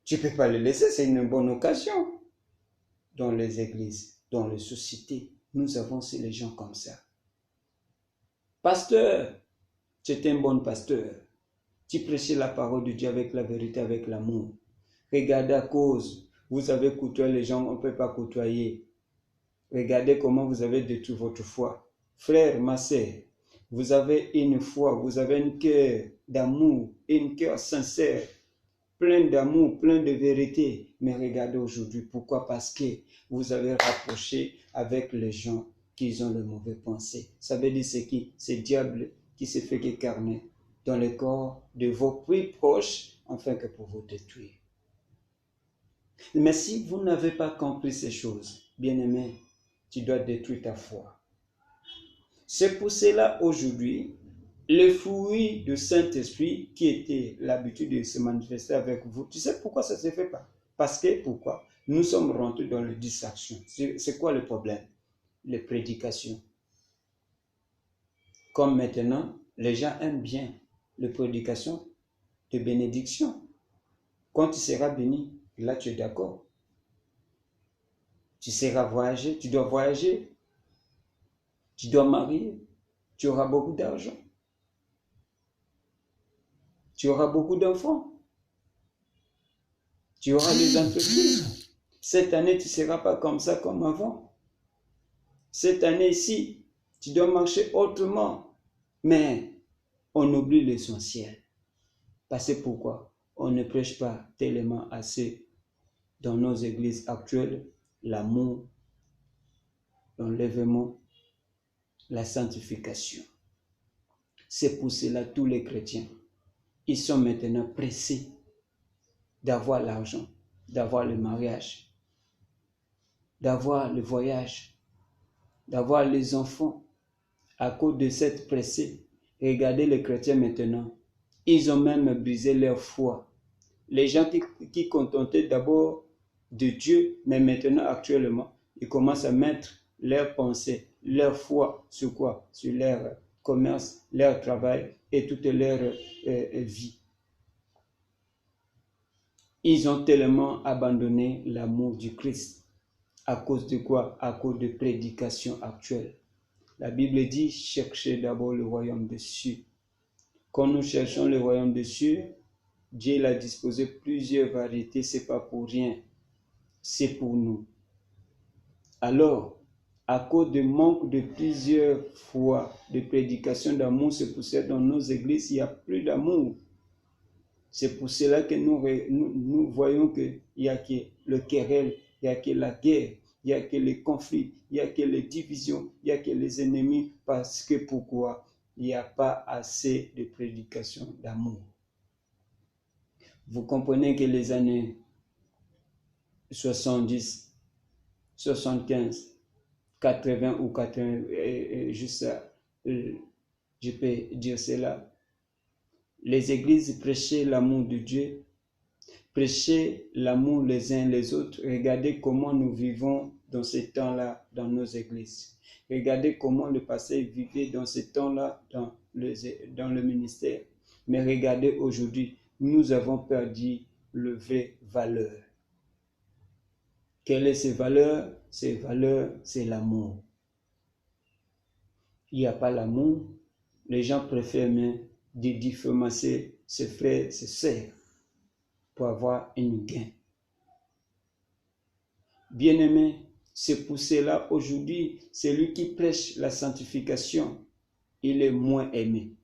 Tu ne peux pas le laisser, c'est une bonne occasion. Dans les églises, dans les sociétés, nous avons aussi les gens comme ça. Pasteur, tu es un bon pasteur. Tu prêchais la parole de Dieu avec la vérité, avec l'amour. Regardez à cause, vous avez côtoyé les gens, on ne peut pas côtoyer. Regardez comment vous avez détruit votre foi. Frère, ma sœur, vous avez une foi, vous avez un cœur d'amour, un cœur sincère, plein d'amour, plein de vérité. Mais regardez aujourd'hui, pourquoi? Parce que vous avez rapproché avec les gens qui ont de mauvaises pensées. Ça veut dire c'est qui? C'est le diable qui s'est fait incarner dans le corps de vos plus proches, afin que pour vous détruire. Mais si vous n'avez pas compris ces choses, bien-aimé, tu dois détruire ta foi. C'est pour cela aujourd'hui, le fruit du Saint-Esprit qui était l'habitude de se manifester avec vous, tu sais pourquoi ça ne se fait pas? Parce que pourquoi? Nous sommes rentrés dans les distractions. C'est quoi le problème? Les prédications. Comme maintenant, les gens aiment bien les prédications de bénédiction. Quand tu seras béni, là tu es d'accord. Tu seras voyager, tu dois voyager. Tu dois marier. Tu auras beaucoup d'argent. Tu auras beaucoup d'enfants. Tu auras des entreprises. Cette année, tu ne seras pas comme ça comme avant. Cette année-ci, tu dois marcher autrement. Mais on oublie l'essentiel. Parce que pourquoi? On ne prêche pas tellement assez dans nos églises actuelles l'amour, l'enlèvement, la sanctification. C'est pour cela tous les chrétiens, ils sont maintenant pressés d'avoir l'argent, d'avoir le mariage, d'avoir le voyage, d'avoir les enfants. À cause de cette pressée, regardez les chrétiens maintenant, ils ont même brisé leur foi. Les gens qui contentaient d'abord de Dieu, mais maintenant actuellement, ils commencent à mettre leurs pensées, leur foi sur quoi? Sur leur commerce, leur travail et toute leur vie. Ils ont tellement abandonné l'amour du Christ. À cause de quoi? À cause de prédications actuelles. La Bible dit, cherchez d'abord le royaume des cieux. Quand nous cherchons le royaume des cieux, Dieu l'a disposé plusieurs variétés, c'est pas pour rien, c'est pour nous. Alors, à cause du manque de plusieurs fois de prédication d'amour, c'est pour ça que dans nos églises, il n'y a plus d'amour. C'est pour cela que nous voyons qu'il n'y a que le querelle, il n'y a que la guerre, il n'y a que les conflits, il n'y a que les divisions, il n'y a que les ennemis. Parce que pourquoi? Il n'y a pas assez de prédication d'amour. Vous comprenez que les années 70, 75, 80 ou 80, juste je peux dire cela. Les églises prêchaient l'amour de Dieu, prêchaient l'amour les uns les autres. Regardez comment nous vivons dans ces temps-là dans nos églises. Regardez comment le pasteur vivait dans ces temps-là dans le ministère. Mais regardez aujourd'hui, nous avons perdu le vrai valeur. Quelle est ces valeurs? Ces valeurs, c'est l'amour. Il n'y a pas l'amour. Les gens préfèrent même diffamer ses frères, ses sœurs pour avoir un gain. Bien-aimé, c'est pour cela aujourd'hui, celui qui prêche la sanctification, il est moins aimé.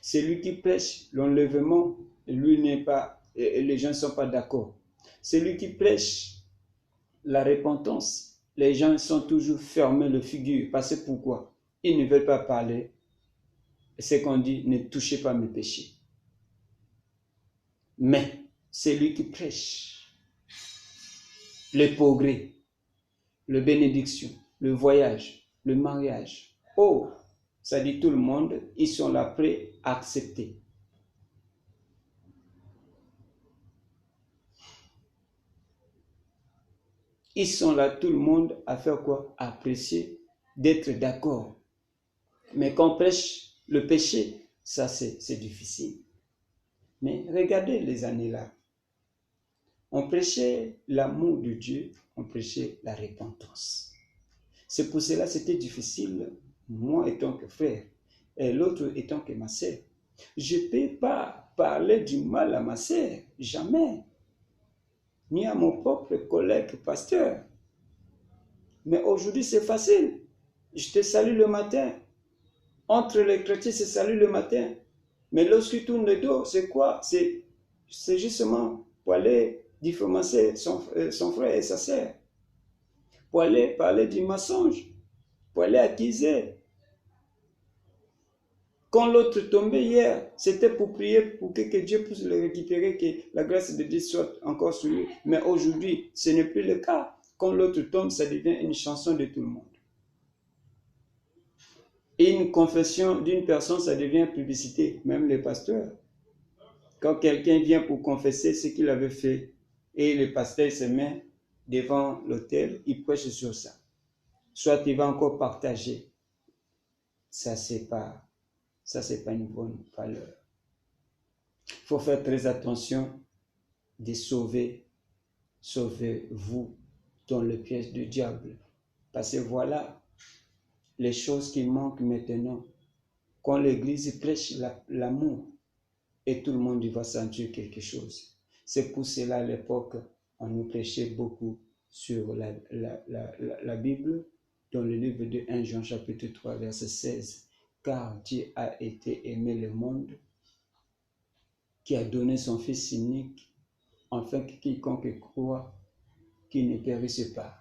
Celui qui prêche l'enlèvement, lui n'est pas, les gens ne sont pas d'accord. Celui qui prêche la repentance, les gens sont toujours fermés le figure. Parce que pourquoi? Ils ne veulent pas parler. C'est qu'on dit, ne touchez pas mes péchés. Mais celui qui prêche le progrès, la bénédiction, le voyage, le mariage, oh, ça dit tout le monde, ils sont là prêts à accepter. Ils sont là, tout le monde, à faire quoi? À apprécier, d'être d'accord. Mais quand on prêche le péché, ça c'est difficile. Mais regardez les années là. On prêchait l'amour de Dieu, on prêchait la repentance. C'est pour cela que c'était difficile, moi étant que frère, et l'autre étant que ma sœur. Je ne peux pas parler du mal à ma sœur, jamais. Ni à mon propre collègue pasteur. Mais aujourd'hui, c'est facile. Je te salue le matin. Entre les chrétiens, c'est salut le matin. Mais lorsqu'il tourne le dos, c'est quoi? C'est justement pour aller diffamer son frère et sa sœur. Pour aller parler du mensonge. Pour aller accuser. Quand l'autre tombait hier, c'était pour prier pour que Dieu puisse le récupérer, que la grâce de Dieu soit encore sur lui. Mais aujourd'hui, ce n'est plus le cas. Quand l'autre tombe, ça devient une chanson de tout le monde. Et une confession d'une personne, ça devient publicité, même les pasteurs. Quand quelqu'un vient pour confesser ce qu'il avait fait, et le pasteur se met devant l'autel, il prêche sur ça. Soit il va encore partager. Ça, c'est pas une bonne valeur. Il faut faire très attention de sauvez-vous dans le piège du diable. Parce que voilà les choses qui manquent maintenant. Quand l'Église prêche l'amour, et tout le monde va sentir quelque chose. C'est pour cela, à l'époque, on nous prêchait beaucoup sur la Bible, dans le livre de 1 Jean chapitre 3, verset 16. Car Dieu a été aimé le monde, qui a donné son Fils unique, afin que quiconque croit, qu'il ne périsse pas.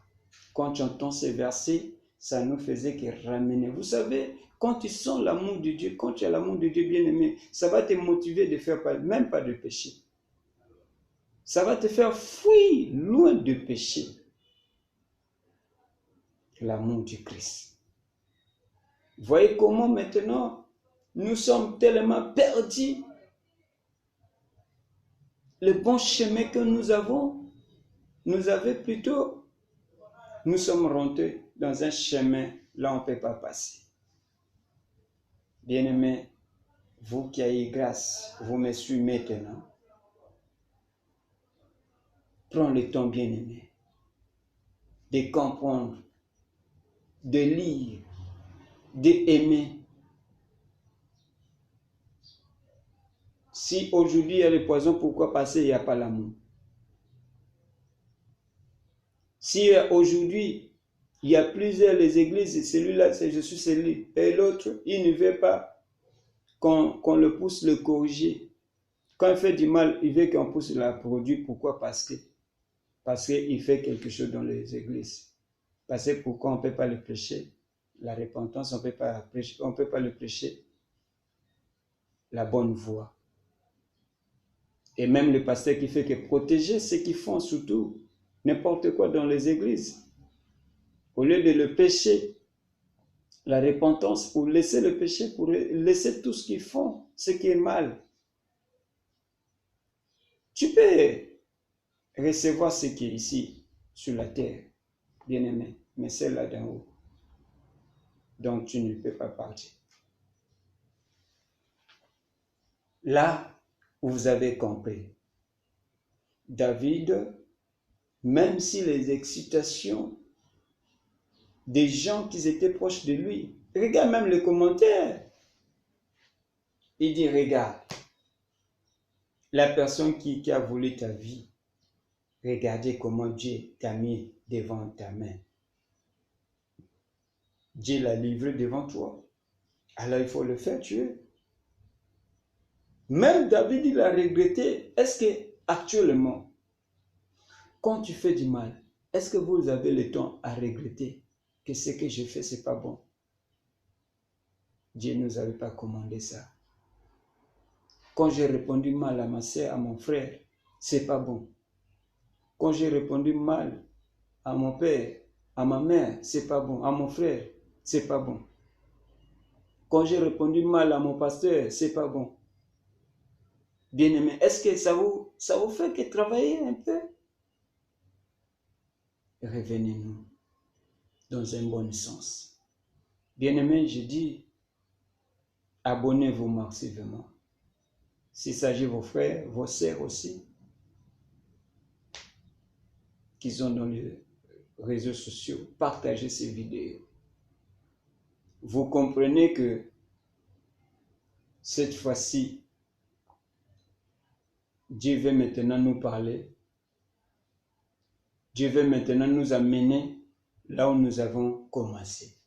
Quand j'entends ces versets, ça nous faisait que ramener. Vous savez, quand tu sens l'amour de Dieu, quand tu as l'amour de Dieu bien-aimé, ça va te motiver de faire même pas de péché. Ça va te faire fuir loin du péché. L'amour du Christ. Voyez comment maintenant, nous sommes tellement perdus. Le bon chemin que nous avons, nous sommes rentrés dans un chemin, là on ne peut pas passer. Bien-aimés, vous qui avez grâce, vous me suivez maintenant. Prends le temps, bien-aimé, de comprendre, de lire, d'aimer. Si aujourd'hui il y a le poison, pourquoi passer, il n'y a pas l'amour? Si aujourd'hui il y a plusieurs les églises, celui-là, c'est je suis celui, et l'autre, il ne veut pas qu'on le pousse le corriger. Quand il fait du mal, il veut qu'on pousse la produire. Pourquoi? Parce qu'il fait quelque chose dans les églises. Parce que pourquoi on ne peut pas le prêcher? La repentance, on ne peut pas le prêcher. La bonne voie. Et même le pasteur qui fait que protéger ceux qui font surtout n'importe quoi dans les églises. Au lieu de le pécher, la repentance, pour laisser le péché, pour laisser tout ce qu'ils font, ce qui est mal. Tu peux recevoir ce qui est ici, sur la terre, bien-aimé, mais c'est là d'en haut. Donc tu ne peux pas partir. Là où vous avez compris, David, même si les excitations des gens qui étaient proches de lui, regarde même les commentaires, il dit, regarde, la personne qui a volé ta vie, regardez comment Dieu t'a mis devant ta main. Dieu l'a livré devant toi. Alors il faut le faire tuer. Même David, il a regretté. Est-ce que actuellement, quand tu fais du mal, est-ce que vous avez le temps à regretter que ce que je fais, ce n'est pas bon? Dieu ne nous avait pas commandé ça. Quand j'ai répondu mal à ma soeur, à mon frère, ce n'est pas bon. Quand j'ai répondu mal à mon père, à ma mère, ce n'est pas bon. À mon frère, ce n'est pas bon. quand j'ai répondu mal à mon pasteur, c'est pas bon. Bien-aimé, est-ce que ça vous fait que travailler un peu? Revenez-nous dans un bon sens. Bien-aimé, je dis, abonnez-vous massivement. S'il s'agit de vos frères, vos sœurs aussi, qui sont dans les réseaux sociaux, partagez ces vidéos. Vous comprenez que cette fois-ci, Dieu veut maintenant nous parler. Dieu veut maintenant nous amener là où nous avons commencé.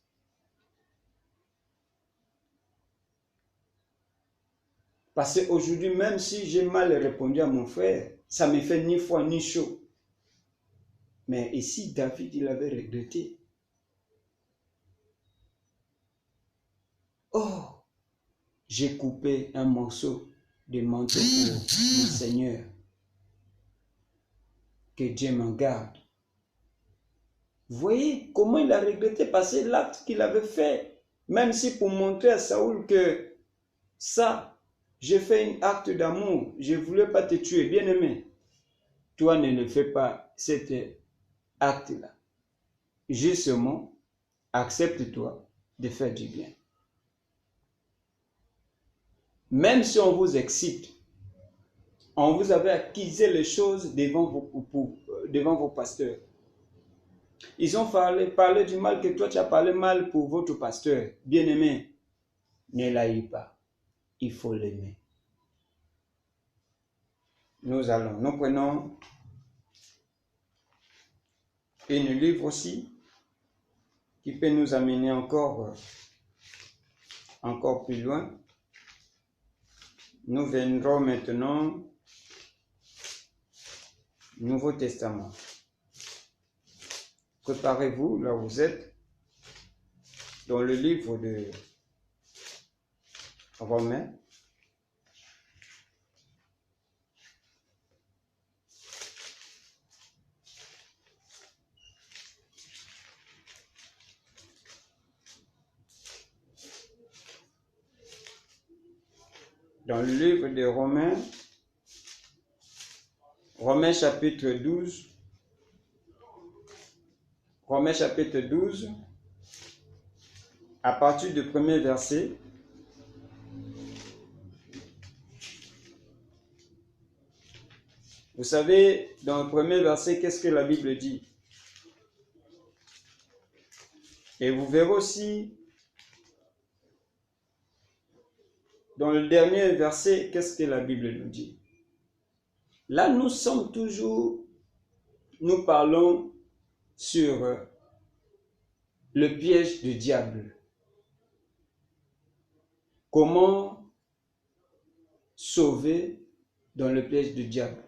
Parce qu'aujourd'hui, même si j'ai mal répondu à mon frère, ça me fait ni froid ni chaud. Mais ici, David, il avait regretté. Oh, j'ai coupé un morceau de manteau pour mon Seigneur. Que Dieu m'en garde. Vous voyez comment il a regretté passer l'acte qu'il avait fait. Même si pour montrer à Saoul que ça, j'ai fait un acte d'amour. Je ne voulais pas te tuer, bien-aimé. Toi ne le fais pas, cet acte-là. Justement, accepte-toi de faire du bien. Même si on vous excite, on vous avait accusé les choses devant vos pasteurs. Ils ont parlé du mal que toi tu as parlé mal pour votre pasteur. Bien-aimé, ne l'haïs pas. Il faut l'aimer. Nous prenons une livre aussi qui peut nous amener encore plus loin. Nous viendrons maintenant au Nouveau Testament. Préparez-vous là où vous êtes dans le livre de Romains. Dans le livre de Romains, Romains chapitre 12, Romains chapitre 12, à partir du premier verset, vous savez, dans le premier verset, qu'est-ce que la Bible dit? Et vous verrez aussi, dans le dernier verset, qu'est-ce que la Bible nous dit? Là, nous parlons sur le piège du diable. Comment sauver dans le piège du diable?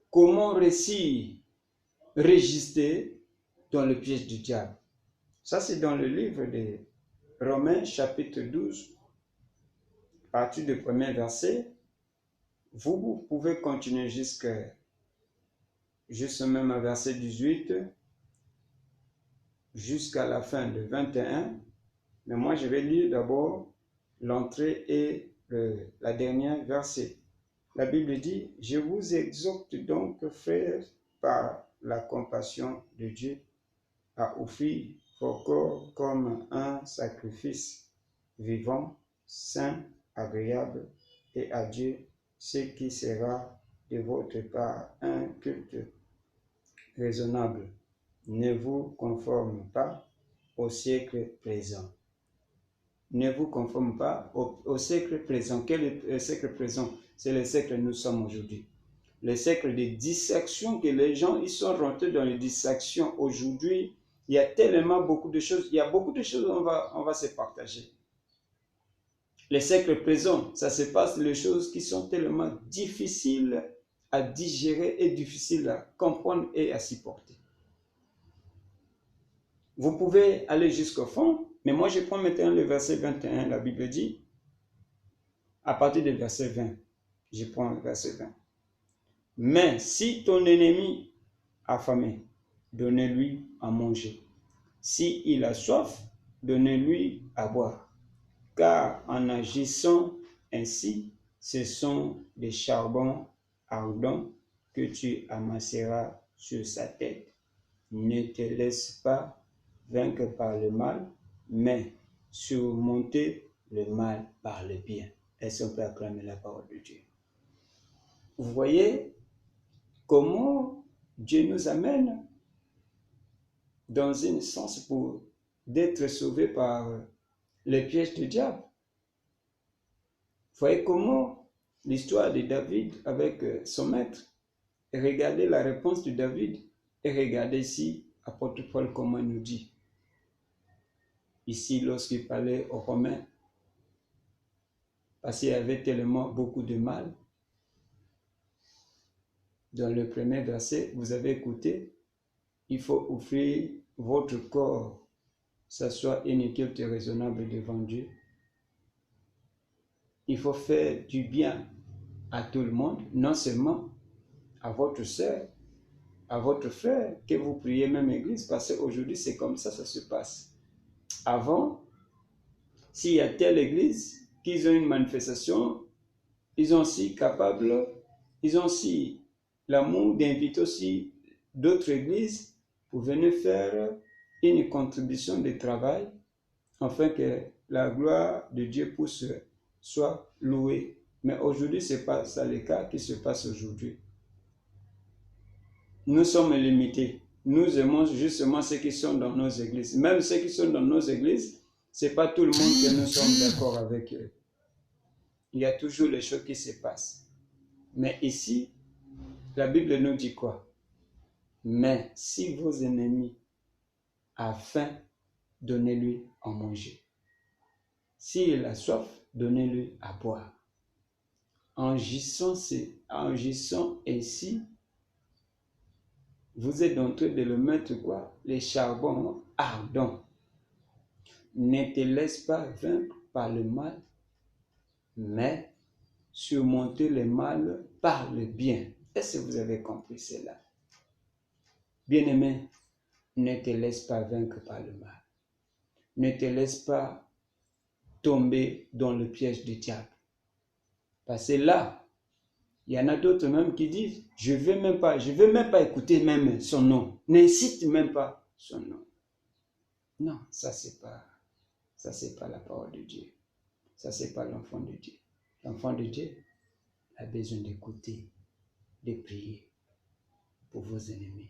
Comment réussir, résister dans le piège du diable? Ça, c'est dans le livre de Romains, chapitre 12, à partir du premier verset. Vous pouvez continuer juste même à verset 18, jusqu'à la fin de 21. Mais moi, je vais lire d'abord l'entrée et la dernière verset. La Bible dit, « Je vous exhorte donc, frères, par la compassion de Dieu, à offrir vos corps comme un sacrifice vivant, saint, agréable et à Dieu, ce qui sera de votre part un culte raisonnable. Ne vous conformez pas au siècle présent. » Ne vous conformez pas au siècle présent. Quel est le siècle présent? C'est le siècle que nous sommes aujourd'hui. Le siècle de distraction que les gens, ils sont rentrés dans les distractions aujourd'hui. Il y a tellement beaucoup de choses. Il y a beaucoup de choses, on va se partager. Le siècle présent, ça se passe les choses qui sont tellement difficiles à digérer et difficiles à comprendre et à supporter. Vous pouvez aller jusqu'au fond, mais moi je prends maintenant le verset 21, la Bible dit, à partir du verset 20, je prends le verset 20. « Mais si ton ennemi a faim, donnez-lui à manger. Si il a soif, donnez-lui à boire. car en agissant ainsi, ce sont des charbons ardents que tu amasseras sur sa tête. Ne te laisse pas vaincre par le mal, mais surmonter le mal par le bien. Est-ce qu'on peut acclamer la parole de Dieu? Vous voyez comment Dieu nous amène dans un sens pour d'être sauvés par les pièges du diable. Vous voyez comment l'histoire de David avec son maître, et regardez la réponse de David, et regardez ici, apôtre Paul, comment il nous dit. Ici, lorsqu'il parlait aux Romains, parce qu'il y avait tellement beaucoup de mal, dans le premier verset, vous avez écouté, il faut offrir votre corps, ça soit une culte raisonnable devant Dieu. Il faut faire du bien à tout le monde, non seulement à votre sœur, à votre frère, que vous priez même église, parce qu'aujourd'hui c'est comme ça se passe. Avant, s'il y a telle église, qu'ils ont une manifestation, ils ont aussi l'amour d'inviter aussi d'autres églises pour venir faire une contribution de travail, afin que la gloire de Dieu soit louée. Mais aujourd'hui, ce n'est pas ça le cas qui se passe aujourd'hui. Nous sommes limités. Nous aimons justement ceux qui sont dans nos églises. Même ceux qui sont dans nos églises, ce n'est pas tout le monde que nous sommes d'accord avec eux. Il y a toujours les choses qui se passent. Mais ici, la Bible nous dit quoi? Mais si vos ennemis ont faim, donnez-lui à manger. S'il a soif, donnez-lui à boire. En agissant ainsi, vous êtes en train de le mettre quoi? Les charbons ardents. Ne te laisse pas vaincre par le mal, mais surmonter le mal par le bien. Est-ce que vous avez compris cela? Bien-aimé, ne te laisse pas vaincre par le mal. Ne te laisse pas tomber dans le piège du diable. Parce que là, il y en a d'autres même qui disent, je ne veux même pas écouter même son nom. N'incite même pas son nom. Non, ça c'est pas la parole de Dieu. Ça c'est pas l'enfant de Dieu. L'enfant de Dieu a besoin d'écouter, de prier pour vos ennemis.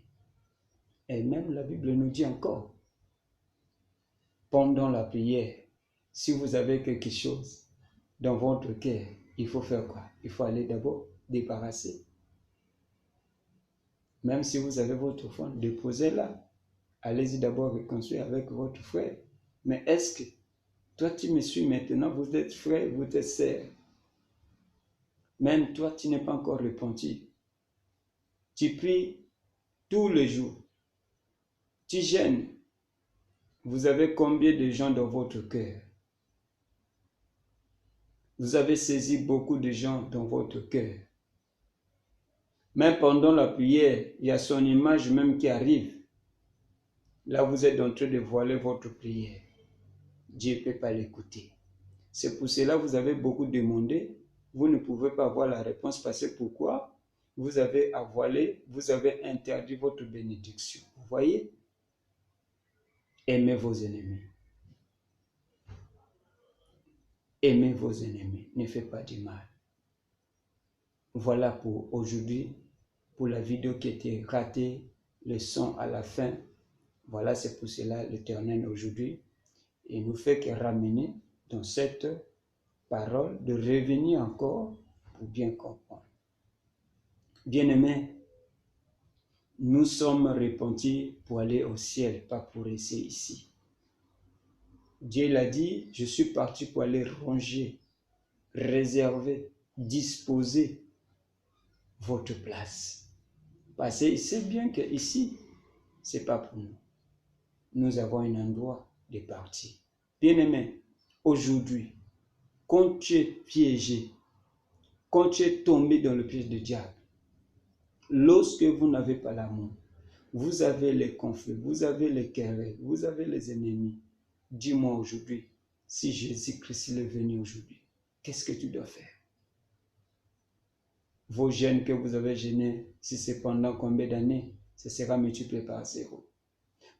Et même la Bible nous dit encore, pendant la prière, si vous avez quelque chose dans votre cœur, il faut faire quoi? Il faut aller d'abord débarrasser. Même si vous avez votre offrande, déposez-la. Allez-y d'abord réconcilier avec votre frère. Mais est-ce que toi tu me suis maintenant, vous êtes frère, vous êtes sœur. Même toi tu n'es pas encore repenti. Tu pries tous les jours. Tu jeûnes. Vous avez combien de gens dans votre cœur? Vous avez saisi beaucoup de gens dans votre cœur. Même pendant la prière, il y a son image même qui arrive. Là, vous êtes en train de voiler votre prière. Dieu ne peut pas l'écouter. C'est pour cela que vous avez beaucoup demandé. Vous ne pouvez pas avoir la réponse parce que pourquoi? Vous avez à voiler, vous avez interdit votre bénédiction. Vous voyez? Aimez vos ennemis. Aimez vos ennemis. Ne faites pas du mal. Voilà pour aujourd'hui, pour la vidéo qui était ratée, le son à la fin. Voilà, c'est pour cela l'Éternel aujourd'hui, il nous fait que ramener dans cette parole, de revenir encore pour bien comprendre. Bien-aimés, nous sommes repentis pour aller au ciel, pas pour rester ici. Dieu l'a dit, je suis parti pour aller ranger, réserver, disposer votre place. Parce qu'il sait bien que ici, ce n'est pas pour nous. Nous avons un endroit de partir. Bien-aimé, aujourd'hui, quand tu es piégé, quand tu es tombé dans le piège du diable, lorsque vous n'avez pas l'amour, vous avez les conflits, vous avez les querelles, vous avez les ennemis. Dis-moi aujourd'hui, si Jésus-Christ est venu aujourd'hui, qu'est-ce que tu dois faire? Vos jeûnes que vous avez jeûnés, si c'est pendant combien d'années, ce sera multiplié par 0.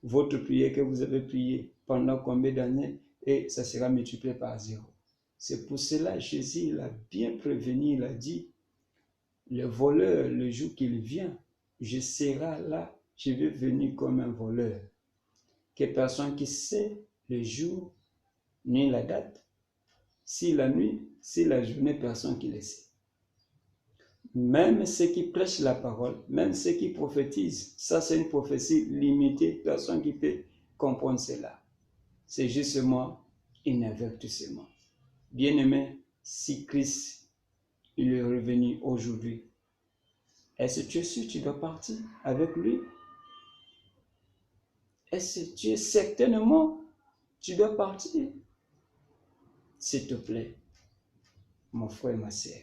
Votre prière que vous avez priée pendant combien d'années, et ça sera multiplié par 0. C'est pour cela Jésus l'a bien prévenu, il a dit, le voleur, le jour qu'il vient, je serai là, je vais venir comme un voleur. Que personne qui sait le jour ni la date, si la nuit, si la journée, personne qui le sait. Même ceux qui prêchent la parole, même ceux qui prophétisent, ça c'est une prophétie limitée, personne qui peut comprendre cela. C'est justement une avertissement. Bien-aimé, si Christ il est revenu aujourd'hui, est-ce que tu es sûr que tu dois partir avec lui? Est-ce que tu es certainement tu dois partir? S'il te plaît, mon frère et ma sœur,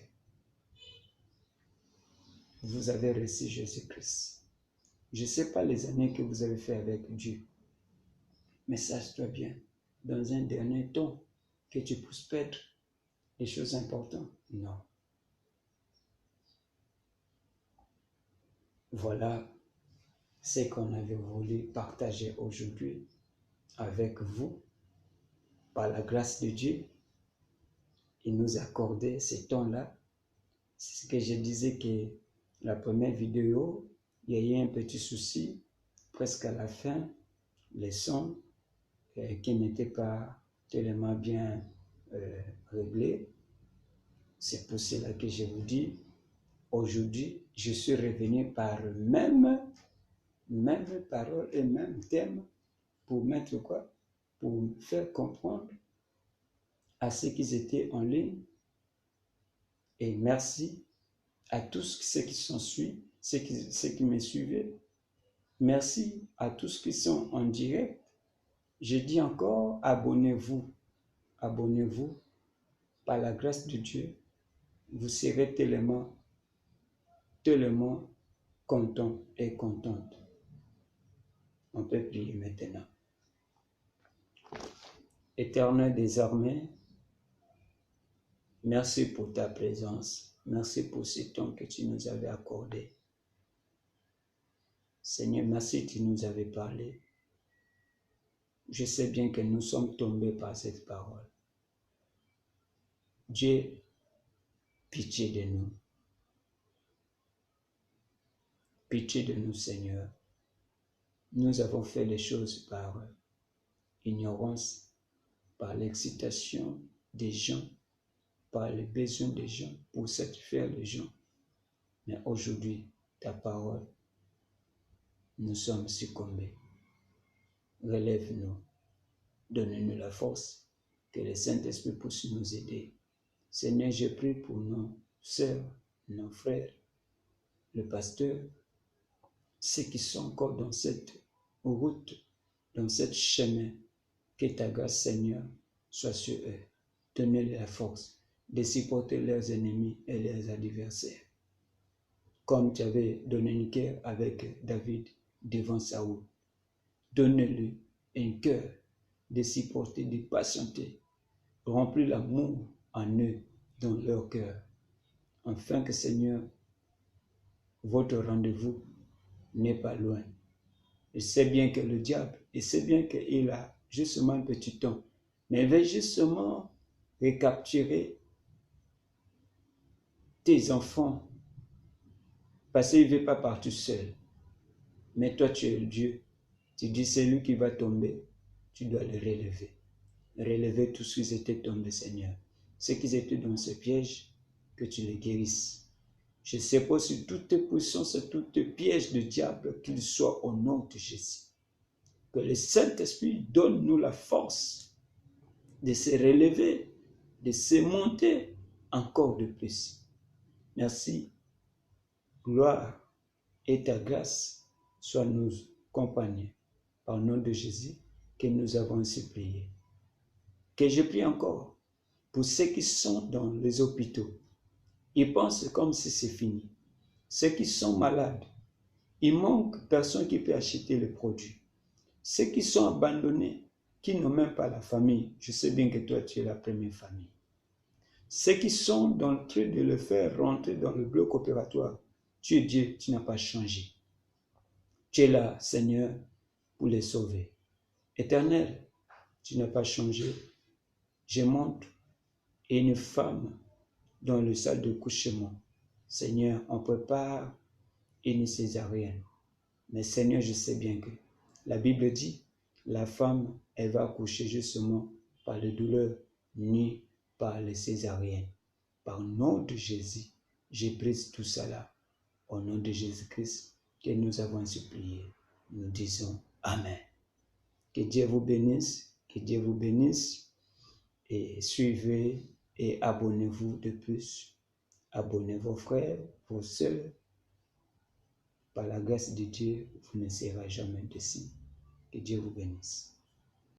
vous avez reçu Jésus-Christ. Je ne sais pas les années que vous avez fait avec Dieu, mais sache-toi bien, dans un dernier temps, que tu puisses perdre les choses importantes. Non. Voilà ce qu'on avait voulu partager aujourd'hui avec vous. Par la grâce de Dieu, il nous a accordé ce temps-là. C'est ce que je disais que la première vidéo, il y a eu un petit souci, presque à la fin, les sons qui n'étaient pas tellement bien réglés. C'est pour cela que je vous dis, aujourd'hui, je suis revenu par même parole et même thème pour mettre quoi? Pour faire comprendre à ceux qui étaient en ligne. Et merci à tous ceux qui sont suivis, ceux qui me suivaient. Merci à tous qui sont en direct. Je dis encore, abonnez-vous. Abonnez-vous. Par la grâce de Dieu, vous serez tellement content et contente. On peut prier maintenant. Éternel désormais, merci pour ta présence. Merci pour ce temps que tu nous avais accordé. Seigneur, merci que tu nous avais parlé. Je sais bien que nous sommes tombés par cette parole. Dieu, pitié de nous. Pitié de nous, Seigneur. Nous avons fait les choses par ignorance, par l'excitation des gens, par les besoins des gens, pour satisfaire les gens. Mais aujourd'hui, ta parole, nous sommes succombés. Relève-nous, donne-nous la force, que le Saint-Esprit puisse nous aider. Seigneur, je prie pour nos sœurs, nos frères, le pasteur, ceux qui sont encore dans cette route, dans cette chemin, que ta grâce, Seigneur, soit sur eux. Donne-leur la force de supporter leurs ennemis et leurs adversaires. Comme tu avais donné un cœur avec David devant Saoul. Donne-lui un cœur de supporter, de patienter. Remplis l'amour en eux, dans leur cœur. Afin que, Seigneur, votre rendez-vous n'est pas loin. Il sait bien que le diable, il sait bien qu'il a justement un petit temps, mais il veut justement recapturer tes enfants, parce qu'il ne veut pas partir seul. Mais toi, tu es le Dieu. Tu dis, c'est lui qui va tomber. Tu dois le relever. Relever tous ceux qui étaient tombés, Seigneur. Ceux qui étaient dans ce piège, que tu les guérisses. Je sais pas sur toute puissance, sur tout piège de diable, qu'il soit au nom de Jésus. Que le Saint-Esprit donne-nous la force de se relever, de se monter encore de plus. Merci. Gloire et ta grâce soient nous compagnie. Par le nom de Jésus que nous avons ainsi prié. Que je prie encore pour ceux qui sont dans les hôpitaux. Ils pensent comme si c'est fini. Ceux qui sont malades, il manque personne qui peut acheter le produit. Ceux qui sont abandonnés, qui n'ont même pas la famille. Je sais bien que toi, tu es la première famille. Ceux qui sont dans le truc de le faire rentrer dans le bloc opératoire, tu es Dieu, tu n'as pas changé. Tu es là, Seigneur, pour les sauver. Éternel, tu n'as pas changé. Je monte et une femme dans le salle de couchement. Seigneur, on prépare une césarienne. Mais Seigneur, je sais bien que la Bible dit, la femme, elle va accoucher justement par les douleurs, ni par les césariennes. Par le nom de Jésus, je brise tout ça là. Au nom de Jésus-Christ, que nous avons supplié. Nous disons Amen. Que Dieu vous bénisse, que Dieu vous bénisse. Et suivez et abonnez-vous de plus. Abonnez vos frères, vos sœurs. Par la grâce de Dieu, vous ne serez jamais déçus. Que Dieu vous bénisse.